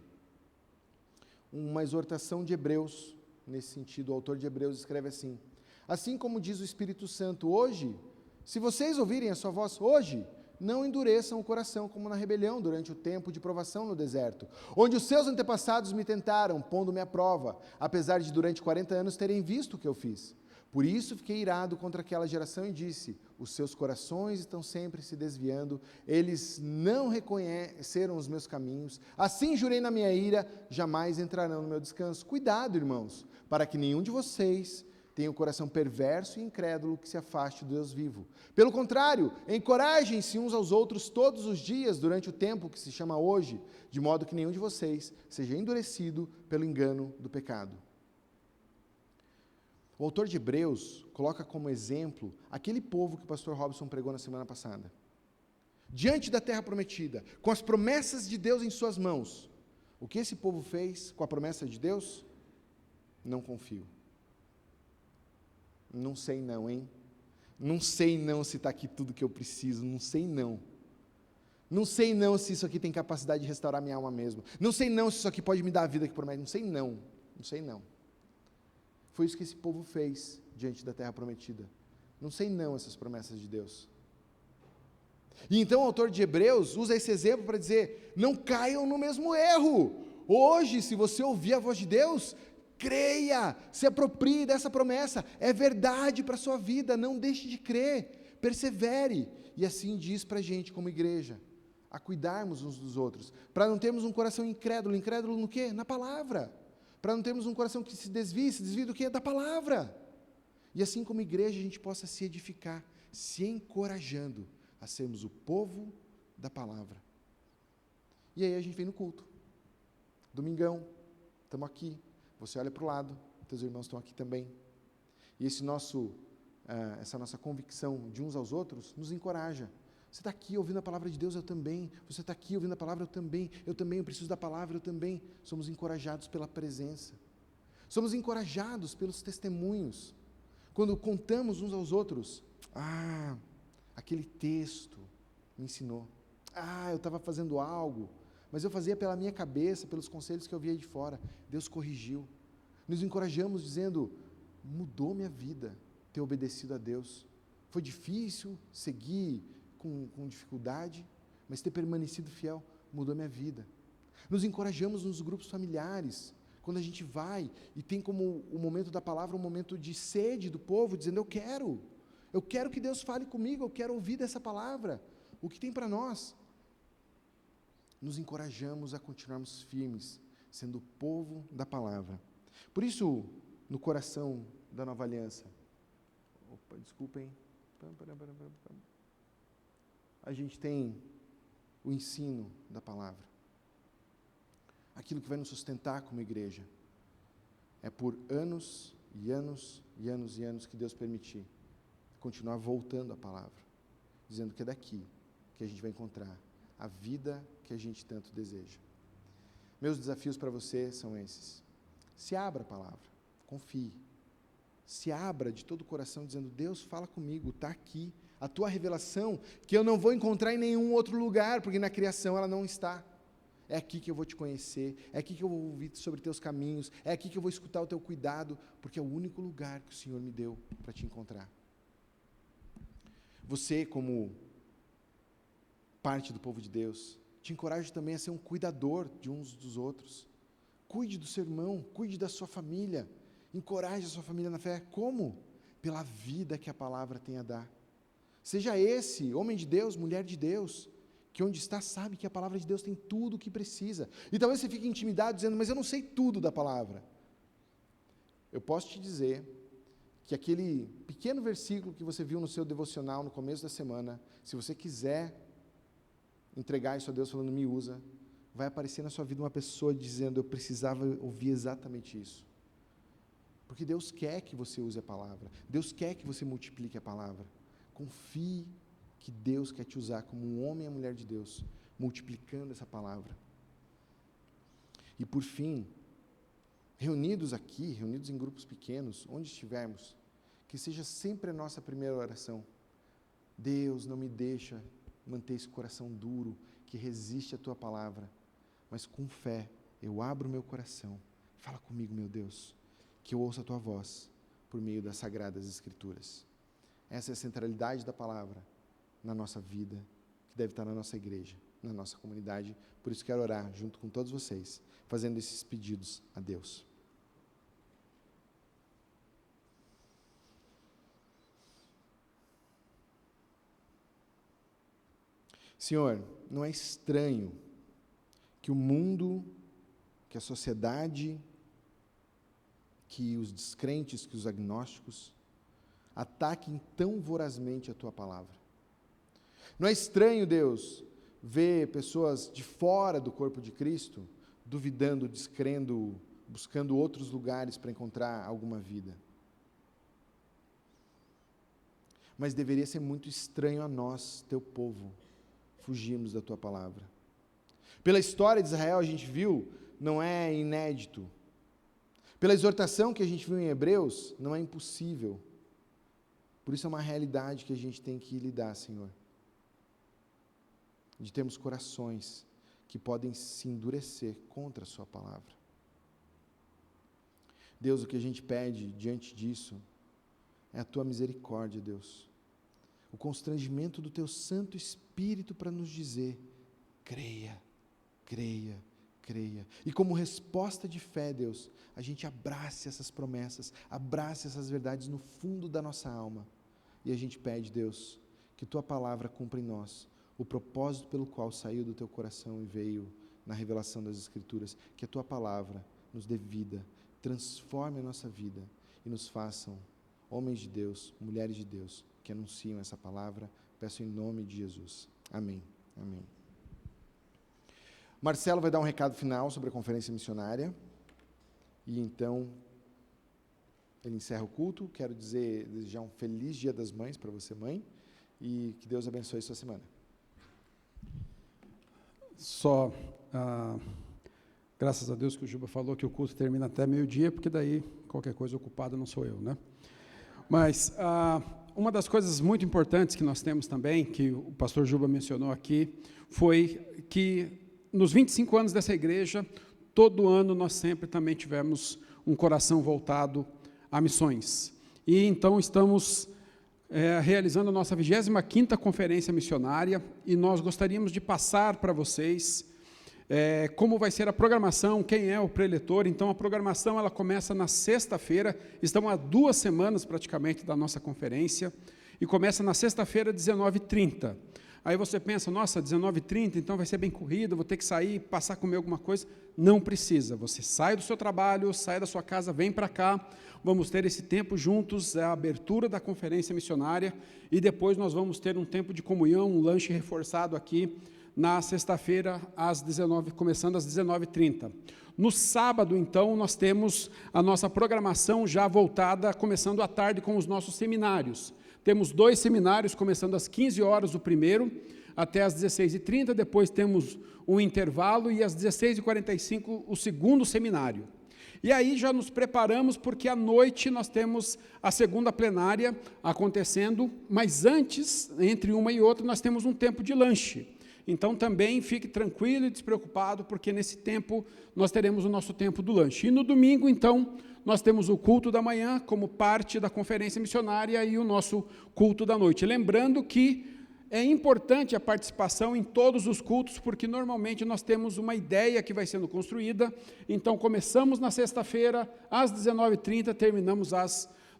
uma exortação de Hebreus, nesse sentido. O autor de Hebreus escreve assim: assim como diz o Espírito Santo, hoje, se vocês ouvirem a sua voz hoje, não endureçam o coração como na rebelião durante o tempo de provação no deserto, onde os seus antepassados me tentaram, pondo-me à prova, apesar de durante 40 anos terem visto o que eu fiz. Por isso fiquei irado contra aquela geração e disse: os seus corações estão sempre se desviando, eles não reconheceram os meus caminhos, assim jurei na minha ira, jamais entrarão no meu descanso. Cuidado, irmãos, para que nenhum de vocês tenha o coração perverso e incrédulo que se afaste do Deus vivo. Pelo contrário, encorajem-se uns aos outros todos os dias durante o tempo que se chama hoje, de modo que nenhum de vocês seja endurecido pelo engano do pecado. O autor de Hebreus coloca como exemplo aquele povo que o pastor Robson pregou na semana passada. diante da terra prometida, com as promessas de Deus em suas mãos, o que esse povo fez com a promessa de Deus? Não confio. Não sei não, hein? Não sei não se está aqui tudo que eu preciso, não sei não. Não sei não se isso aqui tem capacidade de restaurar minha alma mesmo. Não sei não se isso aqui pode me dar a vida que promete. Não sei não. Não sei não. Foi isso que esse povo fez diante da terra prometida. Não sei não essas promessas de Deus. E então o autor de Hebreus usa esse exemplo para dizer, não caiam no mesmo erro. Hoje, se você ouvir a voz de Deus, creia, se aproprie dessa promessa. É verdade para a sua vida, não deixe de crer, persevere. E assim diz para a gente como igreja, a cuidarmos uns dos outros, para não termos um coração incrédulo. Incrédulo no quê? Na palavra. Para não termos um coração que se desvie do quê? Da palavra. E assim como igreja a gente possa se edificar, se encorajando a sermos o povo da palavra. E aí a gente vem no culto. Domingão, estamos aqui. Você olha para o lado, teus irmãos estão aqui também. E essa nossa convicção de uns aos outros nos encoraja. Você está aqui ouvindo a palavra de Deus, eu também. Você está aqui ouvindo a palavra, eu também. Eu preciso da palavra, eu também. Somos encorajados pela presença. Somos encorajados pelos testemunhos. Quando contamos uns aos outros, aquele texto me ensinou. Eu estava fazendo algo, mas eu fazia pela minha cabeça, pelos conselhos que eu via de fora. Deus corrigiu. Nos encorajamos dizendo, mudou minha vida ter obedecido a Deus. Foi difícil seguir com dificuldade, mas ter permanecido fiel mudou minha vida. Nos encorajamos nos grupos familiares, quando a gente vai e tem como o momento da palavra um momento de sede do povo, dizendo, eu quero que Deus fale comigo, eu quero ouvir dessa palavra, o que tem para nós. Nos encorajamos a continuarmos firmes, sendo o povo da palavra. Por isso, no coração da nova aliança, desculpem, a gente tem o ensino da palavra. Aquilo que vai nos sustentar como igreja. É por anos e anos e anos e anos que Deus permitir continuar voltando à palavra, dizendo que é daqui que a gente vai encontrar a vida que a gente tanto deseja. Meus desafios para você são esses. Se abra a palavra, confie. Se abra de todo o coração, dizendo, Deus, fala comigo, está aqui. A tua revelação, que eu não vou encontrar em nenhum outro lugar, porque na criação ela não está. É aqui que eu vou te conhecer, é aqui que eu vou ouvir sobre teus caminhos, é aqui que eu vou escutar o teu cuidado, porque é o único lugar que o Senhor me deu para te encontrar. Você, como parte do povo de Deus, te encorajo também a ser um cuidador de uns dos outros. Cuide do seu irmão, cuide da sua família, encoraje a sua família na fé. Como? Pela vida que a palavra tem a dar. Seja esse, homem de Deus, mulher de Deus, que onde está sabe que a palavra de Deus tem tudo o que precisa. E talvez você fique intimidado dizendo, mas eu não sei tudo da palavra. Eu posso te dizer que aquele pequeno versículo que você viu no seu devocional no começo da semana, se você quiser entregar isso a Deus falando, me usa, vai aparecer na sua vida uma pessoa dizendo, eu precisava ouvir exatamente isso. Porque Deus quer que você use a palavra. Deus quer que você multiplique a palavra. Confie que Deus quer te usar como um homem e uma mulher de Deus, multiplicando essa palavra. E por fim, reunidos aqui, reunidos em grupos pequenos, onde estivermos, que seja sempre a nossa primeira oração. Deus, não me deixa manter esse coração duro, que resiste à tua palavra, mas com fé, eu abro o meu coração. Fala comigo, meu Deus, que eu ouça a tua voz por meio das Sagradas Escrituras. Essa é a centralidade da palavra na nossa vida, que deve estar na nossa igreja, na nossa comunidade. Por isso quero orar junto com todos vocês, fazendo esses pedidos a Deus. Senhor, não é estranho que o mundo, que a sociedade, que os descrentes, que os agnósticos, ataquem tão vorazmente a tua palavra. Não é estranho, Deus, ver pessoas de fora do corpo de Cristo duvidando, descrendo, buscando outros lugares para encontrar alguma vida. Mas deveria ser muito estranho a nós, teu povo, fugirmos da tua palavra. Pela história de Israel, a gente viu, não é inédito. Pela exortação que a gente viu em Hebreus, não é impossível. Por isso é uma realidade que a gente tem que lidar, Senhor. De termos corações que podem se endurecer contra a sua palavra. Deus, o que a gente pede diante disso é a tua misericórdia, Deus. O constrangimento do teu Santo Espírito para nos dizer: creia, creia, creia. E como resposta de fé, Deus, a gente abrace essas promessas, abrace essas verdades no fundo da nossa alma. E a gente pede, Deus, que tua palavra cumpra em nós o propósito pelo qual saiu do teu coração e veio na revelação das Escrituras. Que a tua palavra nos dê vida, transforme a nossa vida e nos façam homens de Deus, mulheres de Deus, que anunciam essa palavra. Peço em nome de Jesus. Amém. Amém. Marcelo vai dar um recado final sobre a conferência missionária. E então, ele encerra o culto. Quero desejar um feliz Dia das Mães para você, mãe. E que Deus abençoe sua semana. Graças a Deus que o Juba falou que o culto termina até meio-dia, porque daí qualquer coisa ocupada não sou eu, né? Mas uma das coisas muito importantes que nós temos também, que o pastor Juba mencionou aqui, foi que nos 25 anos dessa igreja, todo ano nós sempre também tivemos um coração voltado a missões. E então estamos realizando a nossa 25ª conferência missionária, e nós gostaríamos de passar para vocês como vai ser a programação, quem é o preletor. Então a programação ela começa na sexta-feira, estamos há 2 semanas praticamente da nossa conferência, e começa na sexta-feira, 19h30. Aí você pensa, nossa, 19h30, então vai ser bem corrido, vou ter que sair, passar a comer alguma coisa. Não precisa, você sai do seu trabalho, sai da sua casa, vem para cá, vamos ter esse tempo juntos, a abertura da conferência missionária, e depois nós vamos ter um tempo de comunhão, um lanche reforçado aqui, na sexta-feira, começando às 19h30. No sábado, então, nós temos a nossa programação já voltada, começando à tarde com os nossos seminários. Temos 2 seminários, começando às 15 horas o primeiro, até às 16h30, depois temos um intervalo, e às 16h45 o segundo seminário. E aí já nos preparamos, porque à noite nós temos a segunda plenária acontecendo, mas antes, entre uma e outra, nós temos um tempo de lanche. Então também fique tranquilo e despreocupado, porque nesse tempo nós teremos o nosso tempo do lanche. E no domingo, então, nós temos o culto da manhã como parte da conferência missionária e o nosso culto da noite. Lembrando que é importante a participação em todos os cultos, porque normalmente nós temos uma ideia que vai sendo construída. Então começamos na sexta-feira, às 19h30, terminamos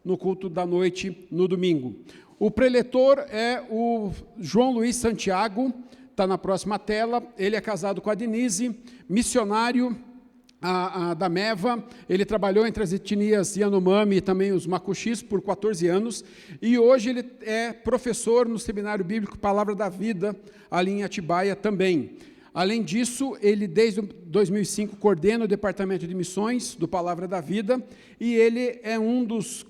no culto da noite, no domingo. O preletor é o João Luiz Santiago, está na próxima tela. Ele é casado com a Denise, missionário da Meva. Ele trabalhou entre as etnias Yanomami e também os Macuxis por 14 anos, e hoje ele é professor no Seminário Bíblico Palavra da Vida, ali em Atibaia também. Além disso, ele desde 2005 coordena o Departamento de Missões do Palavra da Vida, e ele é um dos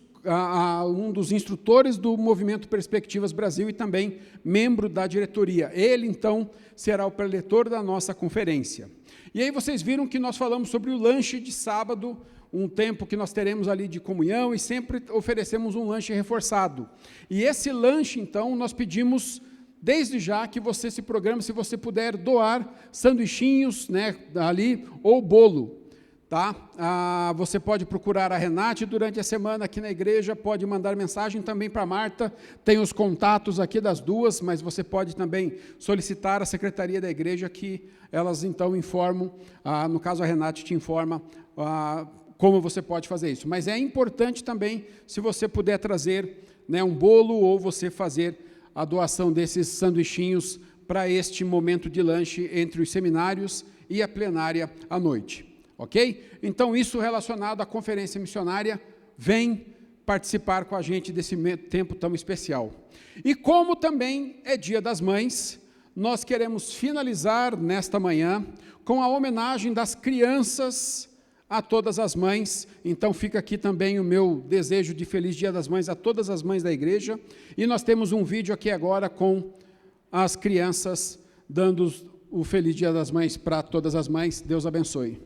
instrutores do Movimento Perspectivas Brasil e também membro da diretoria. Ele, então, será o preletor da nossa conferência. E aí vocês viram que nós falamos sobre o lanche de sábado, um tempo que nós teremos ali de comunhão, e sempre oferecemos um lanche reforçado. E esse lanche, então, nós pedimos desde já que você se programe, se você puder doar sanduichinhos, né, ali, ou bolo. Tá? Você pode procurar a Renate durante a semana aqui na igreja, pode mandar mensagem também para a Marta, tem os contatos aqui das duas, mas você pode também solicitar a secretaria da igreja, que elas então informam, no caso a Renate te informa como você pode fazer isso. Mas é importante também, se você puder trazer, né, um bolo, ou você fazer a doação desses sanduichinhos para este momento de lanche entre os seminários e a plenária à noite. Ok? Então, isso relacionado à conferência missionária, vem participar com a gente desse tempo tão especial. E como também é Dia das Mães, nós queremos finalizar nesta manhã com a homenagem das crianças a todas as mães. Então, fica aqui também o meu desejo de feliz Dia das Mães a todas as mães da igreja. E nós temos um vídeo aqui agora com as crianças dando o Feliz Dia das Mães para todas as mães. Deus abençoe.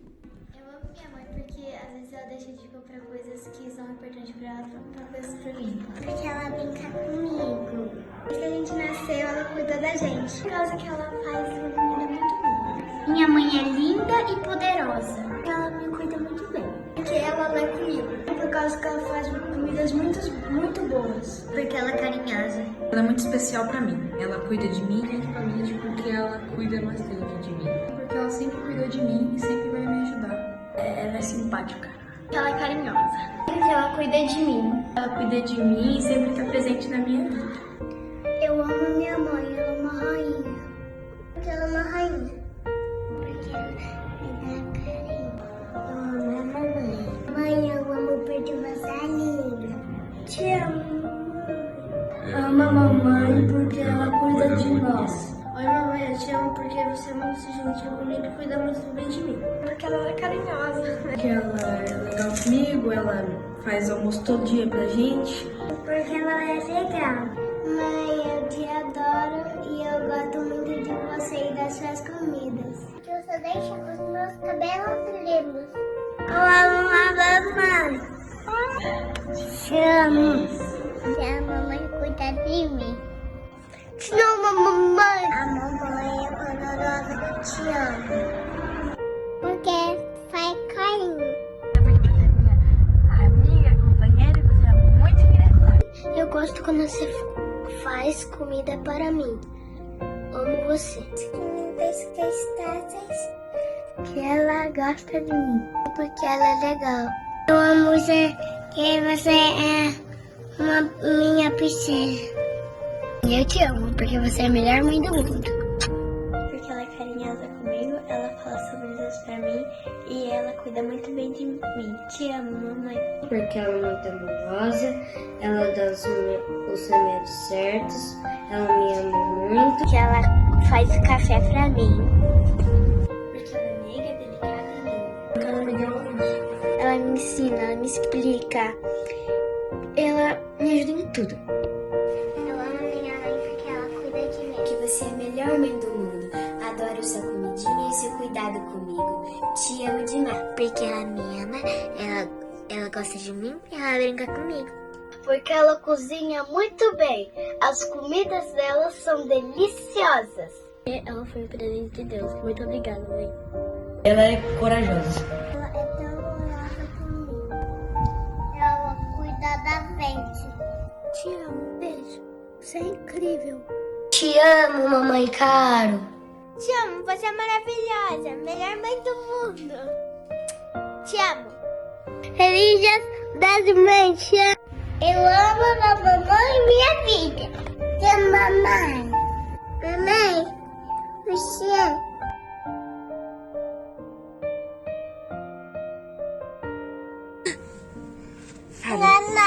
Eu amo minha mãe porque às vezes ela deixa de comprar coisas que são importantes para ela, para coisas para mim. Porque ela brinca comigo. Desde que a gente nasceu, ela cuida da gente. Por causa que ela faz uma comida muito boa. Minha mãe é linda e poderosa. Ela me cuida muito bem. Porque ela lê comigo. Por causa que ela faz comidas muito boas. Porque ela é carinhosa. Ela é muito especial pra mim. Ela cuida de mim, principalmente porque ela cuida bastante de mim. Porque ela sempre cuidou de mim e sempre vai me ajudar. Ela é simpática. Ela é carinhosa. Porque ela cuida de mim. Ela cuida de mim e sempre está presente na minha vida. Eu amo minha mãe, ela é uma rainha. Porque ela é uma rainha. Porque ela me dá carinho. Eu amo minha mamãe. Mãe, eu amo porque você é linda. Te amo. Amo a mamãe porque ela cuida de nós. Oi, mamãe, eu te amo porque você é muito gentil comigo e cuida muito bem de mim. Porque ela é carinhosa. Porque ela é legal comigo, ela faz almoço todo dia pra gente. Porque ela é legal. Mãe, eu te adoro e eu gosto muito de você e das suas comidas. Que você deixa os meus cabelos limpos. Eu amo a mamãe. Te amo. Se a mamãe cuida de mim. Te amo, mamãe. A mamãe é poderosa. Te amo. Porque faz carinho. Porque você é minha amiga, companheira e você é muito engraçada. Eu gosto quando você faz comida para mim. Amo você. Que ela gosta de mim. Porque ela é legal. Eu amo você, que você é uma minha princesa. E eu te amo, porque você é a melhor mãe do mundo. Porque ela é carinhosa comigo, ela fala sobre Deus pra mim e ela cuida muito bem de mim. Te amo, mamãe. Porque ela é muito amorosa, ela dá os remédios certos, ela me ama muito. Porque ela faz café pra mim. Porque ela é meiga, delicada e linda. Porque ela me deu luz. Ela me ensina, ela me explica. Ela me ajuda em tudo. Eu amo minha mãe porque ela cuida de mim. Que você é a melhor mãe do mundo. Adoro sua comidinha e seu cuidado comigo. Te amo demais. Porque ela me ama, ela gosta de mim e ela brinca comigo. Porque ela cozinha muito bem. As comidas dela são deliciosas. Ela foi um presente de Deus. Muito obrigada, mãe. Ela é corajosa. Ela é tão amorosa comigo. Ela cuida da gente. Te amo, beijo. Você é incrível. Te amo, mamãe caro. Te amo, você é maravilhosa. Melhor mãe do mundo. Te amo. Feliz Dia das Mães. Te amo. Eu amo a mamãe e minha vida. Te amo, mamãe. Mamãe, você ama. Mamãe.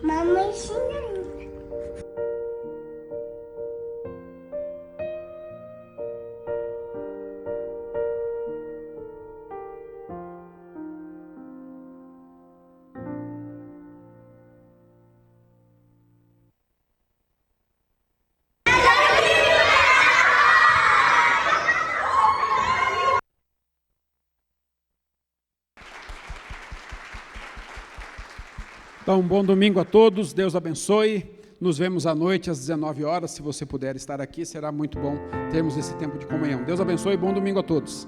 Mamãe xinga ainda. Então, bom domingo a todos, Deus abençoe. Nos vemos à noite, às 19 horas. Se você puder estar aqui, será muito bom termos esse tempo de comunhão. Deus abençoe e bom domingo a todos.